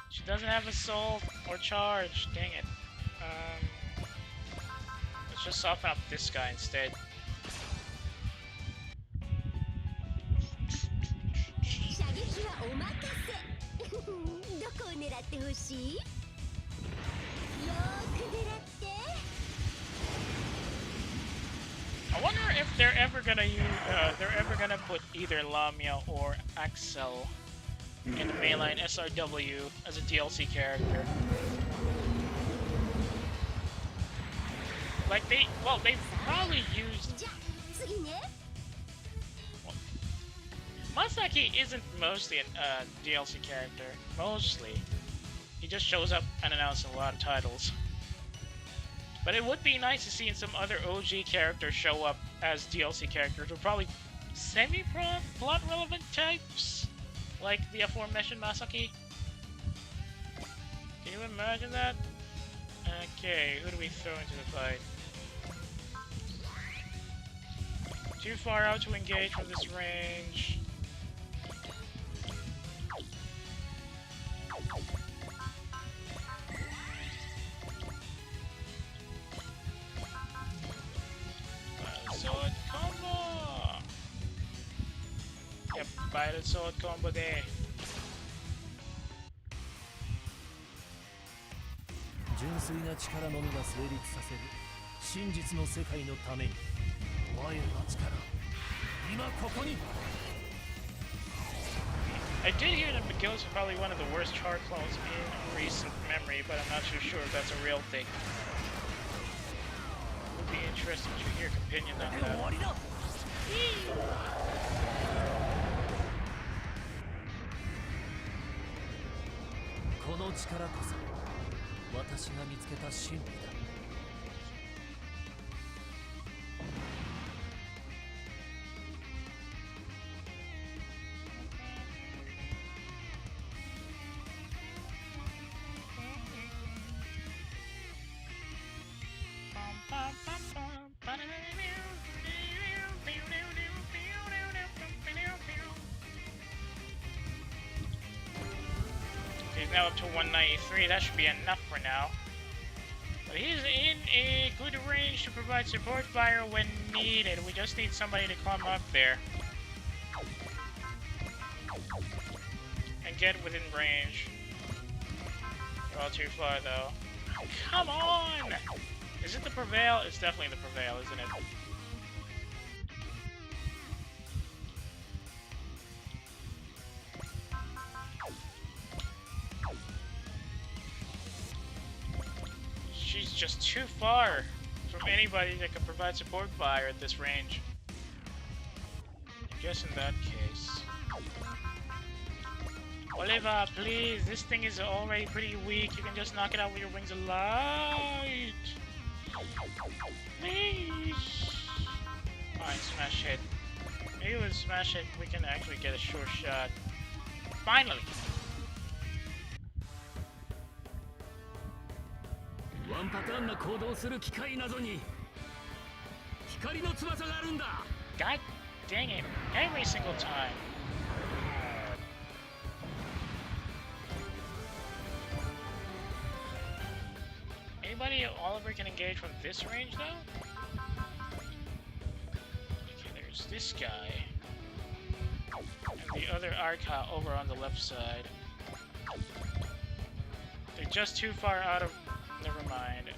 [SPEAKER 1] She doesn't have assault or charge. Dang it. Let's just soften up this guy instead.
[SPEAKER 5] 射撃はお任せ。どこを狙ってほしい？よーく狙って。
[SPEAKER 1] I wonder if they're ever gonna put either Lamia or Axel in the mainline SRW as a DLC character. Like they probably used.
[SPEAKER 5] じゃあ次ね。
[SPEAKER 1] Masaki isn't mostly a DLC character. Mostly, he just shows up unannounced in a lot of titles. But it would be nice to see some other OG characters show up as DLC characters, or probably semi-plot relevant types, like the aforementioned Masaki. Can you imagine that? Okay, who do we throw into the fight? Too far out to engage from this range. バイルソードコンボで
[SPEAKER 4] 純粋な力のみが成立させる真実の世界のためにワイルの力今ここに
[SPEAKER 1] I did hear that Miguel's probably one of the worst char clones in recent memory, but I'm not too sure if that's a real thing. Would be interesting to hear your opinion on that.
[SPEAKER 4] この力こそ私が見つけた真理だ。
[SPEAKER 1] He's now up to 193. That should be enough for now. But he's in a good range to provide support fire when needed. We just need somebody to climb up there and get within range. You're all too far though. Come on! Is it the Prevail? It's definitely the Prevail, isn't it? She's just too far from anybody that can provide support fire at this range. I guess in that case. Oliver, please, this thing is already pretty weak. You can just knock it out with your wings of light. Please. Fine, smash hit. Maybe with smash hit we can actually get a sure shot. Finally!
[SPEAKER 4] ワンパターンな行動する機械などに光の翼があるんだ。
[SPEAKER 1] God dang it, every single time. Anybody Oliver can engage from this range though? Okay, there's this guy. And the other Arca over on the left side. They're just too far out of... Never mind.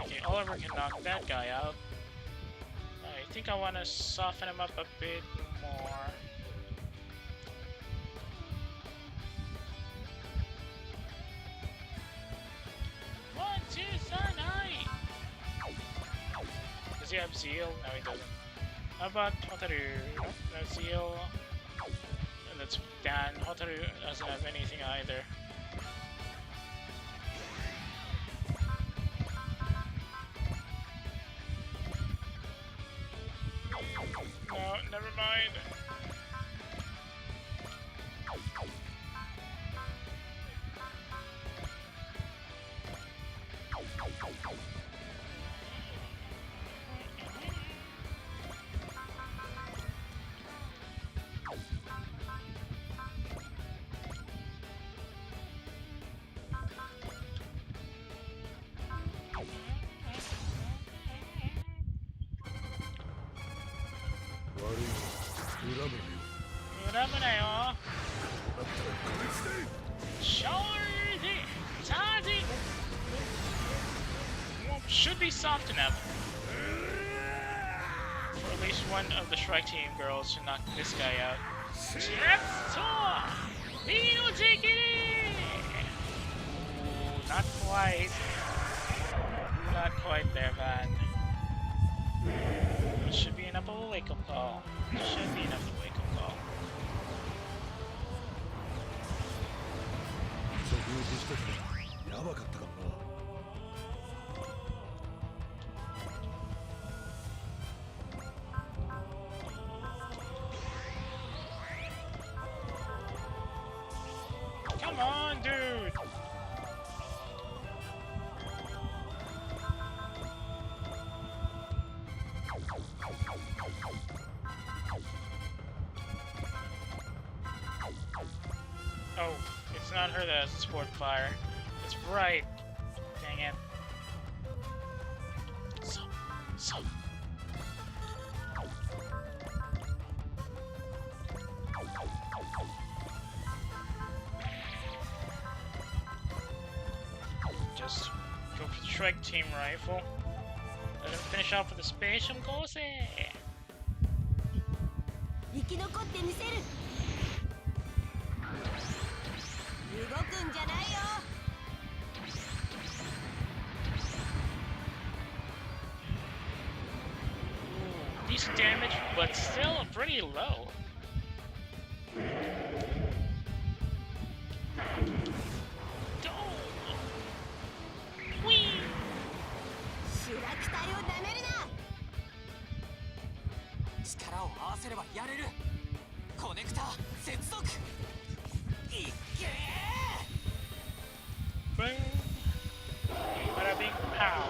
[SPEAKER 1] Okay, Oliver can knock that guy out. I think I want to soften him up a bit more. One, two, three, nine. Does he have Zeal? No, he doesn't. How about Hotaru? Nope, no Zeal. That's Dan. Hotaru doesn't have anything either. No, never mind. Should be soft enough for at least one of the Shrike Team girls to knock this guy out. Ooh, not quite. Not quite there, man. It should be enough of a wake-up call. It should be enough of a wake-up call. Come on, dude! Oh, it's not her that has the sport fire. It's Bright. Dang it. So. Go for the Strike Team Rifle. Let him finish off with the Spatial Gose.
[SPEAKER 5] 生き残ってみせる。動くんじゃないよ。
[SPEAKER 1] Decent damage, but still pretty low. Whee!
[SPEAKER 5] 主楽隊をなめるな。
[SPEAKER 2] 力を合わせればやれる。コネクタ接続。いっけー。
[SPEAKER 1] Boom! Bada bing pow!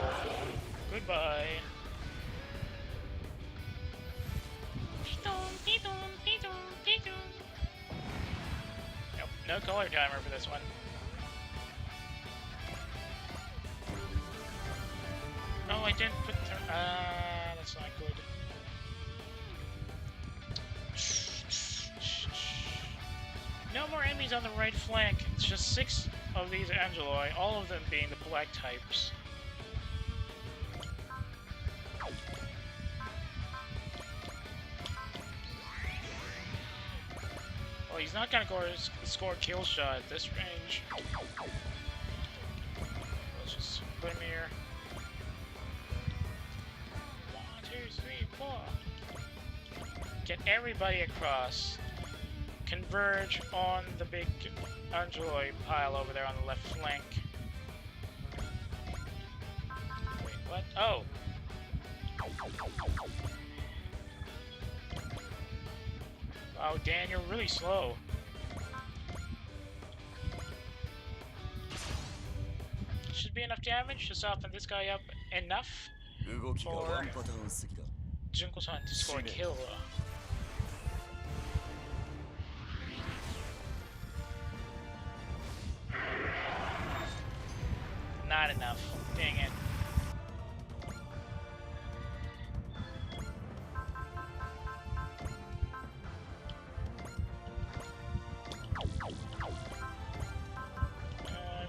[SPEAKER 1] Goodbye. Nope, no color timer for this one. Oh, I didn't put the... that's not good. No more enemies on the right flank. It's just 6 of these Angeloi, all of them being the black types. Well, he's not gonna go score a kill shot at this range. Let's just put him here. 1, 2, 3, 4. Get everybody across. Converge on the big Angeloi pile over there on the left flank. Wait, what? Oh! Wow, Dan, you're really slow. Should be enough damage to soften this guy up enough for Junko-san to score a kill. Not enough. Dang it.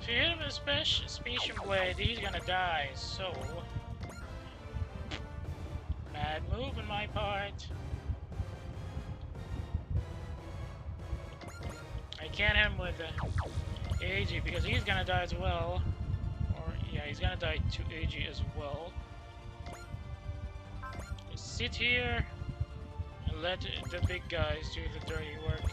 [SPEAKER 1] If you hit him with a Special Blade, he's gonna die, so... Bad move on my part. I can't hit him with the AG because he's gonna die as well. Or, yeah, he's gonna die to AG as well. Just sit here and let the big guys do the dirty work.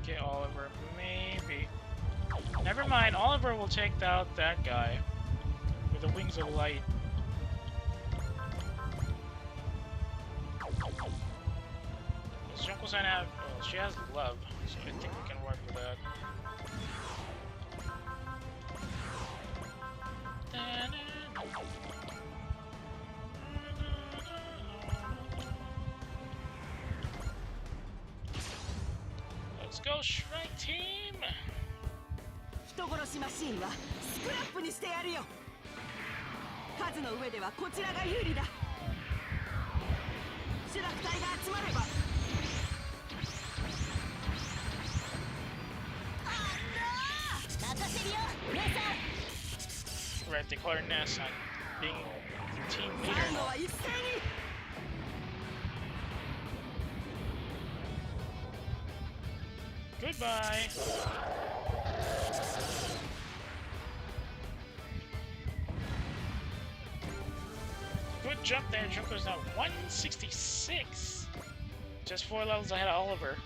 [SPEAKER 1] Okay, Oliver, maybe. Never mind, Oliver will take out that guy with the wings of light. Does Junko-san have... Well, she has love, so I think we can work with that. Let's go, Shrike Team!
[SPEAKER 3] 人殺しマシンはスクラップにしてやるよ。数の上ではこちらが有利だ。主楽隊が集まれば。
[SPEAKER 5] 任せるよ、姉さん。
[SPEAKER 1] Right, declare Ness on being team
[SPEAKER 3] 最
[SPEAKER 1] leader.
[SPEAKER 3] 後は一斉に。
[SPEAKER 1] Goodbye! Good jump there, Junko's now 166! Just 4 levels ahead of Oliver.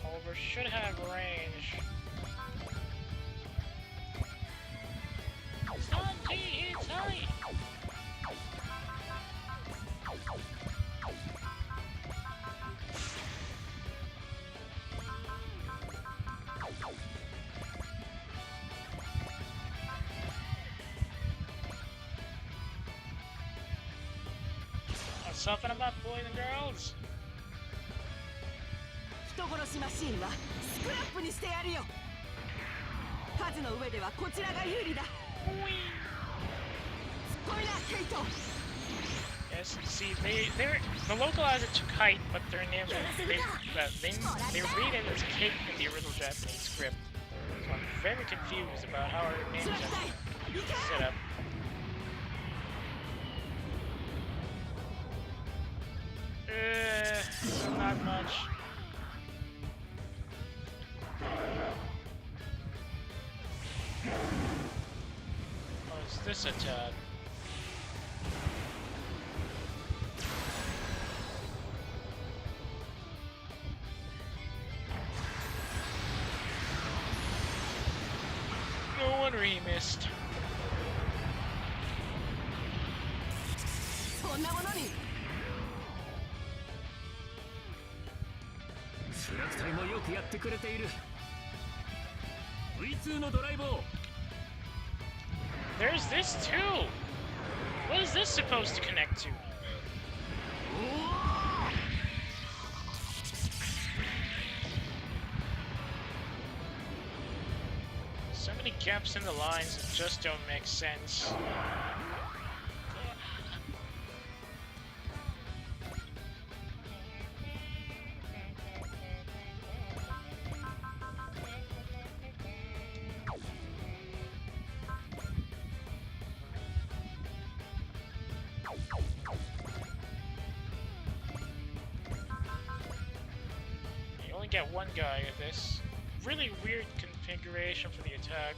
[SPEAKER 1] Oliver should have range. Santi, it's high! Soften them up, boys and girls.
[SPEAKER 3] 人殺しマシンはスクラップにしてやるよ。数の上ではこちらが有利だ。と。
[SPEAKER 1] Yes, see, the localizer took height, but their names they read it as Kate in the original Japanese script. So I'm very confused about how our names are set up. Not much. Oh, is this a tab? No wonder he missed.
[SPEAKER 3] そんなものに。
[SPEAKER 4] スラク隊もよくやってくれている。V2 のドライブを。
[SPEAKER 1] There's this too. What is this supposed to connect to? So many gaps in the lines that just don't make sense. You only get one guy at this. Really weird configuration for the attack.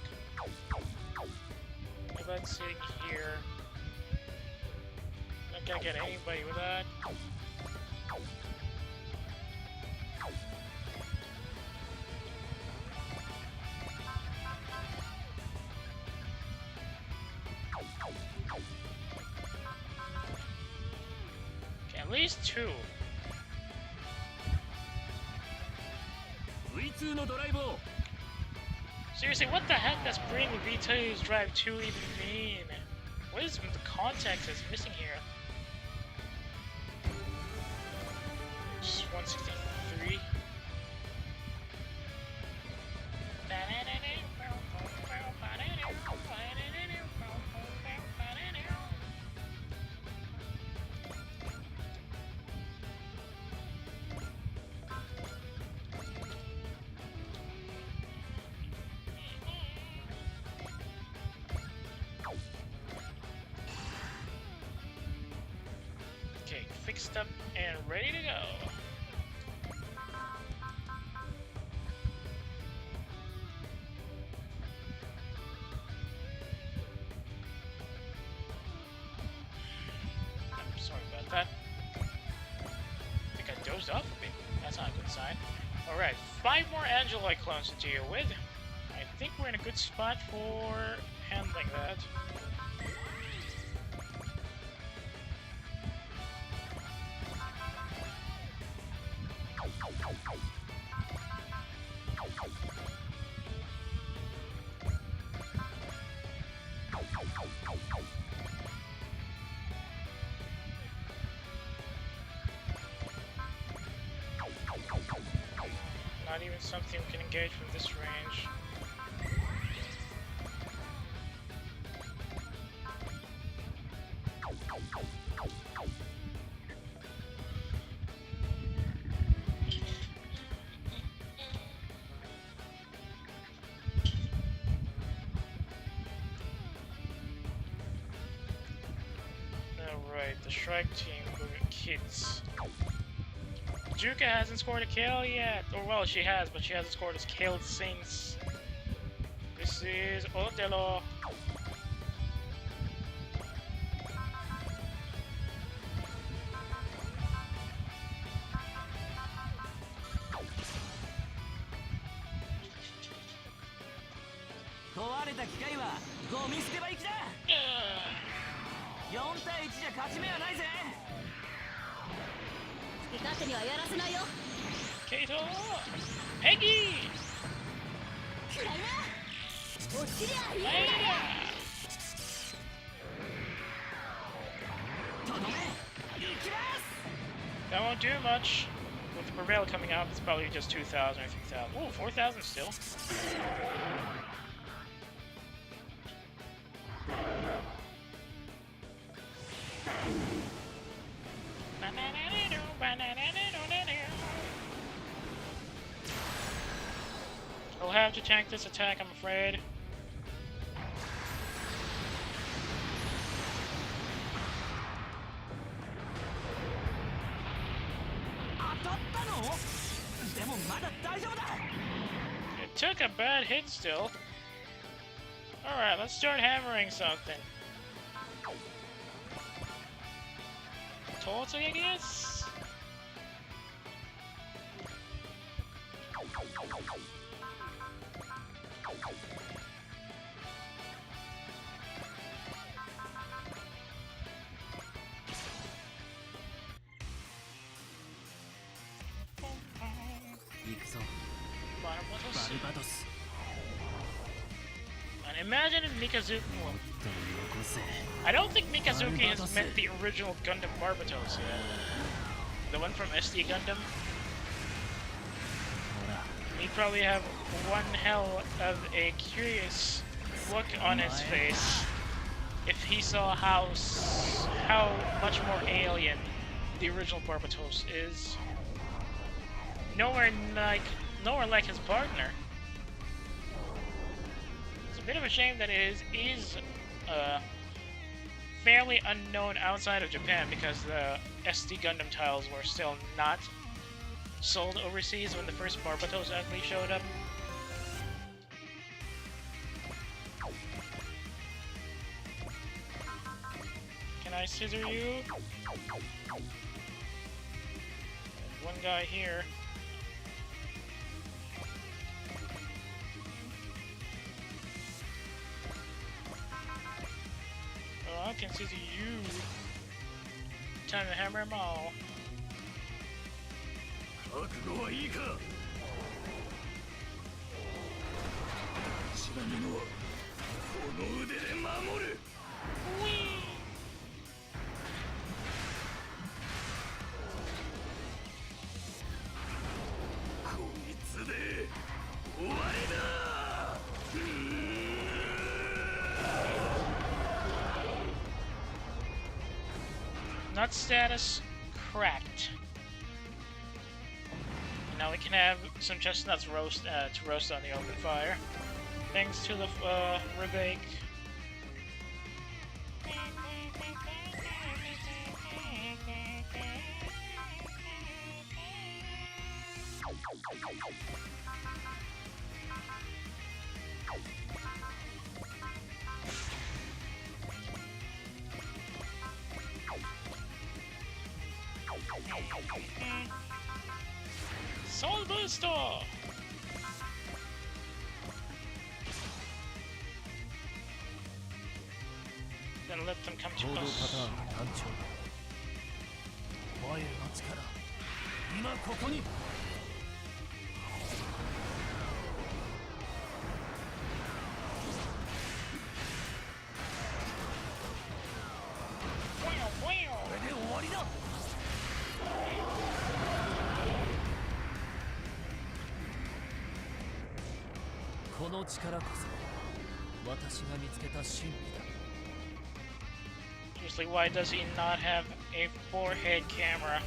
[SPEAKER 1] How about sitting here? Not gonna get anybody with that. Okay, at least two.
[SPEAKER 4] V2 のドライブを。
[SPEAKER 1] Seriously, what the heck does bring V2's Drive 2 even mean? What is the context that's missing here? Just 163. Okay, fixed up and ready to go. I'm sorry about that. I think I dozed off a bit. That's not a good sign. Alright, 5 more Angeli clones to deal with. I think we're in a good spot for handling that. Not even something we can engage from this range. Alright, the Shrike team, kids. Juka hasn't scored a kill yet. Or well, she has, but she hasn't scored a kill since. This is Otelo. Keyta! Peggy! Later! That won't do much. With the Prevail coming out, it's probably just 2,000 or 3,000. Oh, 4,000 still. I'll have to tank this attack, I'm afraid. It took a bad hit still. Alright, let's start hammering something. Totally, I guess? And imagine if Mikazuki... I don't think Mikazuki has met the original Gundam Barbatos yet. The one from SD Gundam. He'd probably have one hell of a curious look on his face if he saw how much more alien the original Barbatos is. Nowhere like his partner. It's a bit of a shame that it is fairly unknown outside of Japan because the SD Gundam tiles were still not sold overseas when the first Barbatos actually showed up. Can I scissor you? One guy here. Oh, I can scissor you. Time to hammer them all. Nut status cracked. Now we can have some chestnuts to roast on the open fire. Thanks to the rebake. Soul Booster! Then let them come to us. Wow.
[SPEAKER 4] この力こそ私が見つけた真理だ。
[SPEAKER 1] Seriously, why does he not have a forehead camera?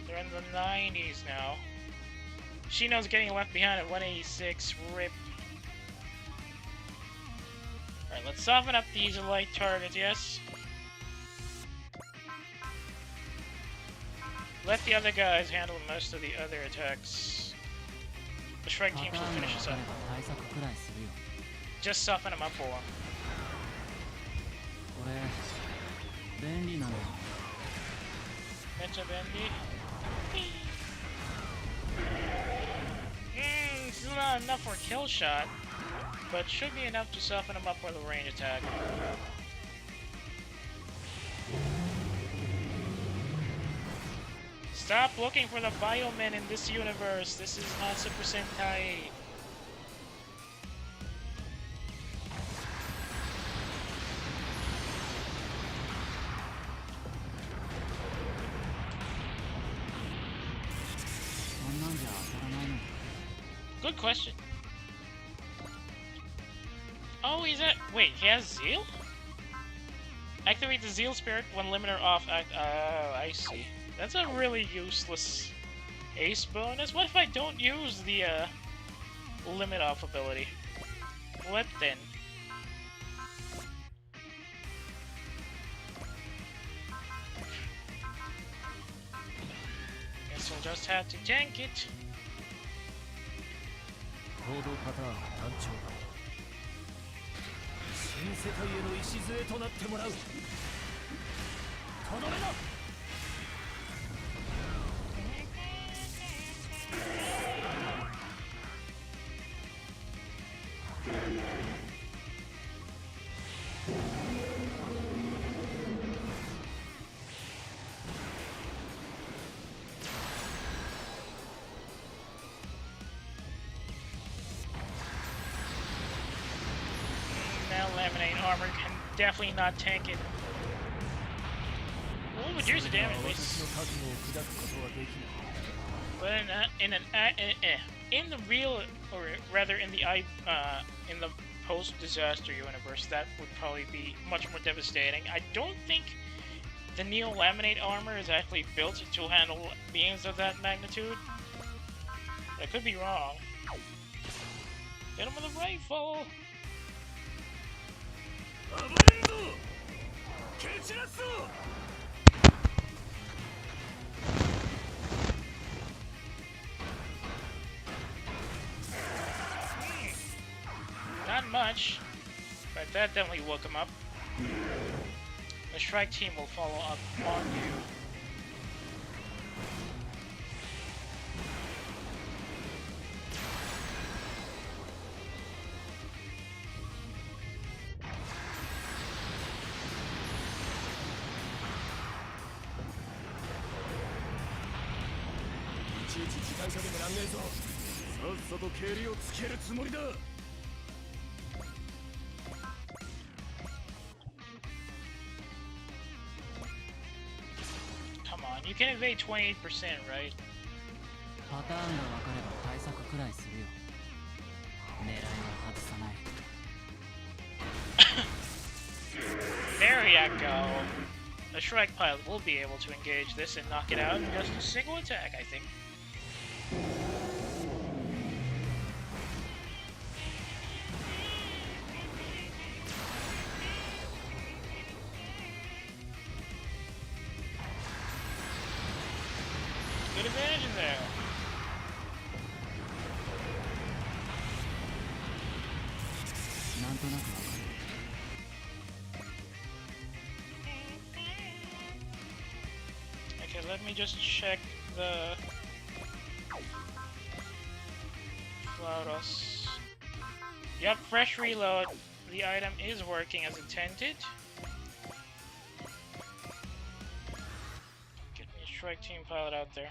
[SPEAKER 1] They're in the 90s now. Shino's getting left behind at 186. RIP. Alright, let's soften up these light targets, yes? Let the other guys handle most of the other attacks. The Shrek team will finish this up. Just soften them up for him. Meta bendy. This is not enough for a kill shot, but should be enough to soften him up for the range attack. Stop looking for the biomen in this universe. This is not Super Sentai. Good question. Oh, he's at... Wait, he has Zeal? Activate the Zeal Spirit when limiter off. Oh, I see. That's a really useless ace bonus. What if I don't use the limit off ability? What then? Guess we'll just have to tank it.
[SPEAKER 4] 行動パターンが単調だ。新世界への礎となってもらう。とどめだ。
[SPEAKER 1] Now laminate armor can definitely not tank it. We'll reduce the damage at least. But in the real, or rather in the post-disaster universe, that would probably be much more devastating. I don't think the Neo Laminate armor is actually built to handle beings of that magnitude. I could be wrong. Hit him with a rifle! Not much, but that definitely woke him up. The strike team will follow up on you. Come on, you can evade 28%, right?
[SPEAKER 2] パターンが分かれば対策くらいするよ。狙いは外さない。
[SPEAKER 1] There you go. A Shrike pilot will be able to engage this and knock it out in just a single attack, I think. Good advantage in there. Okay, let me just check the Flauros. Yep, fresh reload. The item is working as intended. Get me a strike team pilot out there.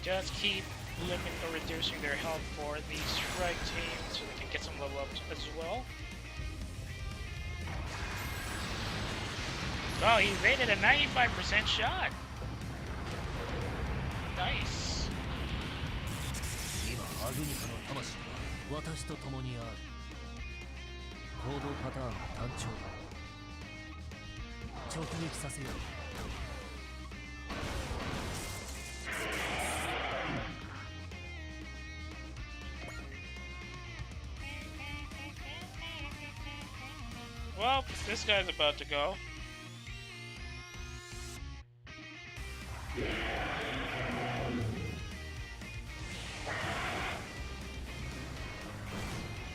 [SPEAKER 1] Just keep limiting or reducing their health for the strike team so they can get some level up as well. Oh, he evaded a 95% shot. Nice.
[SPEAKER 4] 今アグニカの魂は私と共にある。行動パターンが単調だ。直撃させよう。
[SPEAKER 1] Well, this guy's about to go.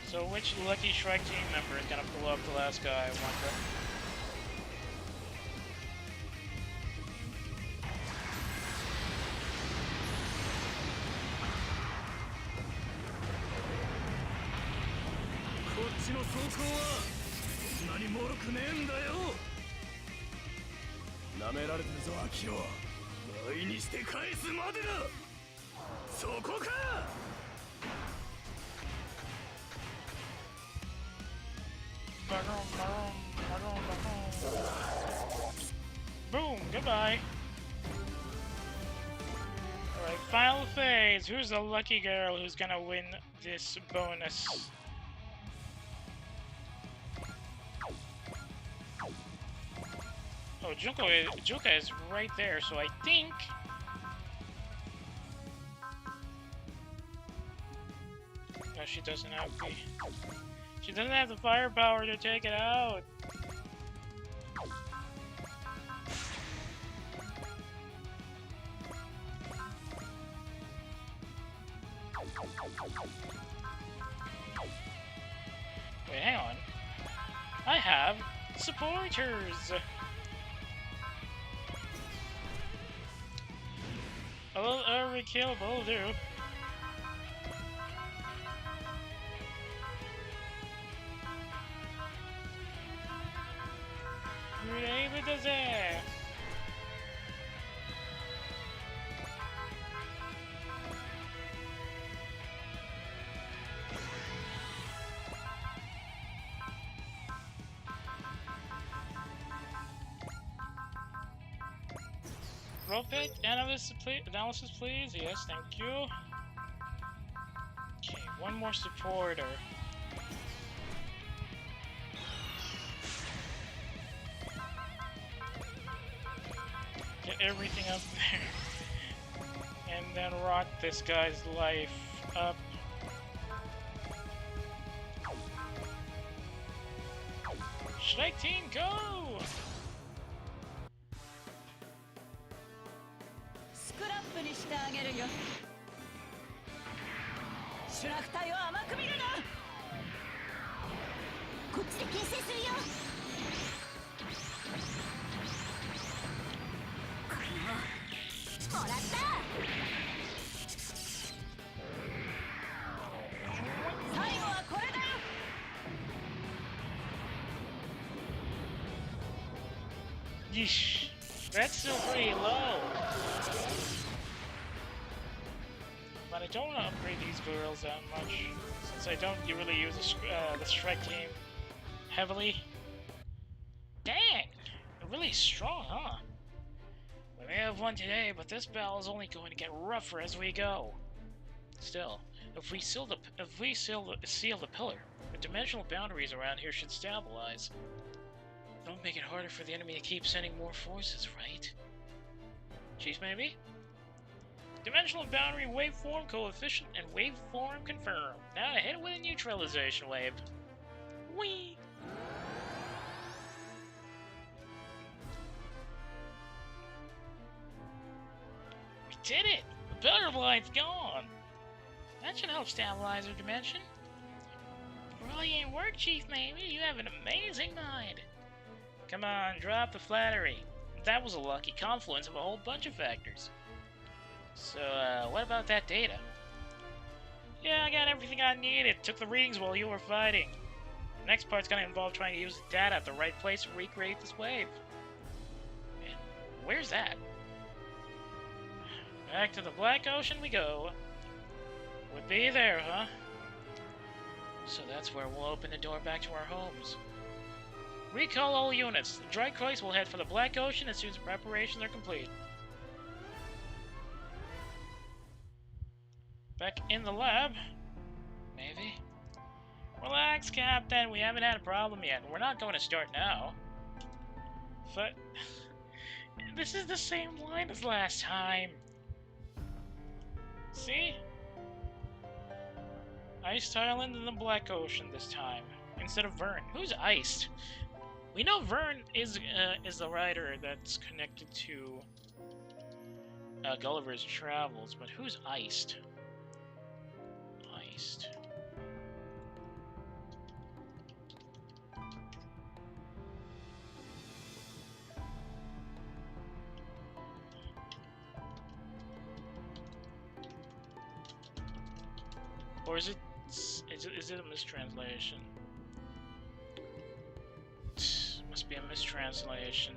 [SPEAKER 1] So which lucky Shrike team member is gonna pull up the last guy, I wonder? Boom, goodbye. Alright, final phase. Who's the lucky girl who's gonna win this bonus? Oh, Juka is right there, so I think... No, she doesn't have the... She doesn't have the firepower to take it out! Wait, hang on. I have supporters! A little overkill, but will do. Able to say. Roll pick analysis, please. Yes, thank you. Okay, one more supporter. Get everything up there. And then rock this guy's life up. Strike team, go!
[SPEAKER 3] スクラップにしてあげるよ。シュラフ隊を甘く見るな。
[SPEAKER 5] こっちで牽制するよ。もらった。
[SPEAKER 3] 最後はこれだよ。
[SPEAKER 1] Yeesh. That's still pretty low. But I don't want to upgrade these girls that much, since I don't really use the strike team heavily. Dang! They're really strong, huh? We may have won today, but this battle is only going to get rougher as we go. Still, if we seal the pillar, the dimensional boundaries around here should stabilize. Don't make it harder for the enemy to keep sending more forces, right? Chief, maybe? Dimensional boundary waveform coefficient and waveform confirmed. Now to hit it with a neutralization wave. Whee! We did it! The pillar blind's gone! That should help stabilize our dimension. Brilliant work, Chief, maybe. You have an amazing mind. Come on, drop the flattery. That was a lucky confluence of a whole bunch of factors. So, what about that data? Yeah, I got everything I needed. Took the readings while you were fighting. The next part's gonna involve trying to use the data at the right place to recreate this wave. And where's that? Back to the Black Ocean we go. Would be there, huh? So that's where we'll open the door back to our homes. Recall all units. The Dry Christ will head for the Black Ocean as soon as preparations are complete. Back in the lab? Maybe? Relax, Captain. We haven't had a problem yet. We're not going to start now. But... this is the same line as last time. See? Iced Island in the Black Ocean this time, instead of Vern. Who's iced? We know Vern is the rider that's connected to Gulliver's Travels, but who's iced? Iced. Or is it a mistranslation? Must be a mistranslation.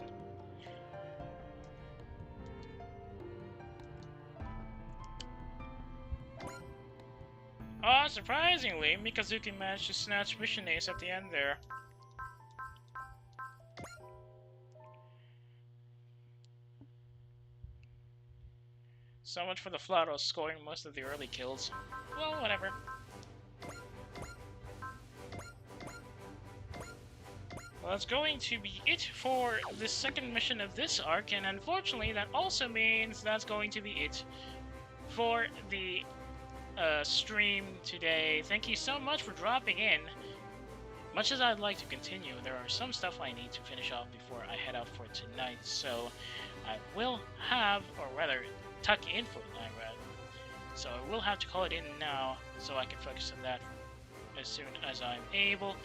[SPEAKER 1] Surprisingly, Mikazuki managed to snatch Mission Ace at the end there. So much for the Flaros scoring most of the early kills. Well, whatever. Well, that's going to be it for the second mission of this arc, and unfortunately that also means that's going to be it for the stream today. Thank you so much for dropping in. Much as I'd like to continue, there are some stuff I need to finish off before I head out for tonight, so I will have, or rather, tuck in for tonight, rather. So I will have to call it in now, so I can focus on that as soon as I'm able.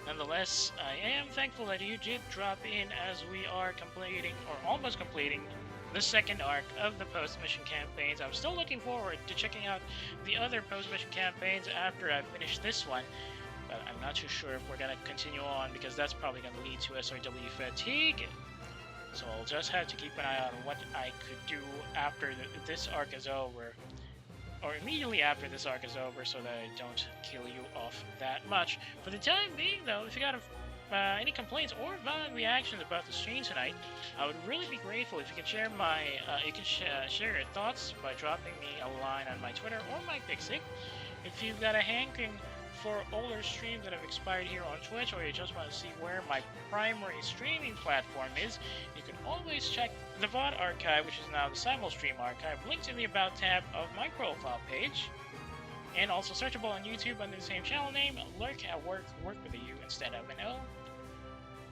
[SPEAKER 1] Nonetheless, I am thankful that you did drop in as we are completing, or almost completing, the second arc of the post-mission campaigns. I'm still looking forward to checking out the other post-mission campaigns after I finish this one, but I'm not too sure if we're going to continue on, because that's probably going to lead to SRW fatigue. So I'll just have to keep an eye on what I could do after this arc is over, or immediately after this arc is over, so that I don't kill you off that much. For the time being, though, if you got any complaints or valid reactions about the stream tonight, I would really be grateful if you can share share your thoughts by dropping me a line on my Twitter or my Pixie. If you've got a hankering for older streams that have expired here on Twitch, or you just want to see where my primary streaming platform is, you can always check the VOD archive, which is now the Simulstream archive, linked in the About tab of my profile page, and also searchable on YouTube under the same channel name, Lurk at Work, work with a U instead of an O.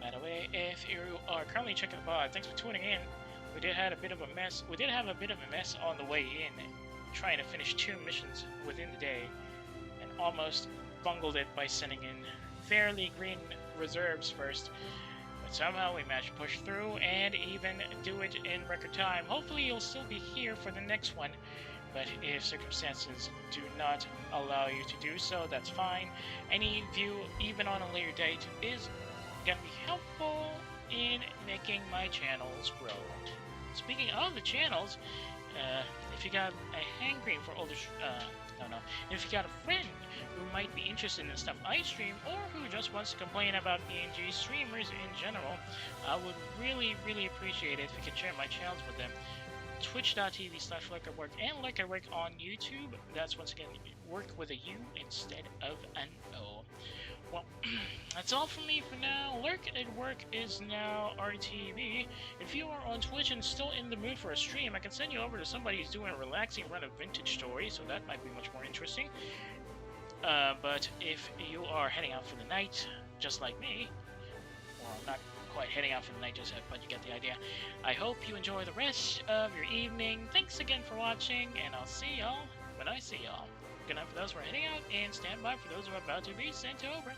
[SPEAKER 1] By the way, if you are currently checking the VOD, thanks for tuning in. We did have a bit of a mess on the way in, trying to finish 2 missions within the day, and almost bungled it by sending in fairly green reserves first, but somehow we managed to push through and even do it in record time. Hopefully you'll still be here for the next one, but if circumstances do not allow you to do so, that's fine. Any view, even on a later date, is going to be helpful in making my channels grow. Speaking of the channels, if you got a hankering for older, if you got a friend who might be interested in the stuff I stream, or who just wants to complain about BNG streamers in general, I would really, really appreciate it if you could share my channels with them. Twitch.tv/LurkerWork and LurkerWork on YouTube. That's once again work with a U instead of an O. Well, that's all from me for now. Lurk at Work is now RTV. If you are on Twitch and still in the mood for a stream, I can send you over to somebody who's doing a relaxing run of vintage stories, so that might be much more interesting. But if you are heading out for the night, just like me, well, not quite heading out for the night just yet, but you get the idea. I hope you enjoy the rest of your evening. Thanks again for watching, and I'll see y'all when I see y'all. Good night for those who are heading out, and stand by for those who are about to be sent over.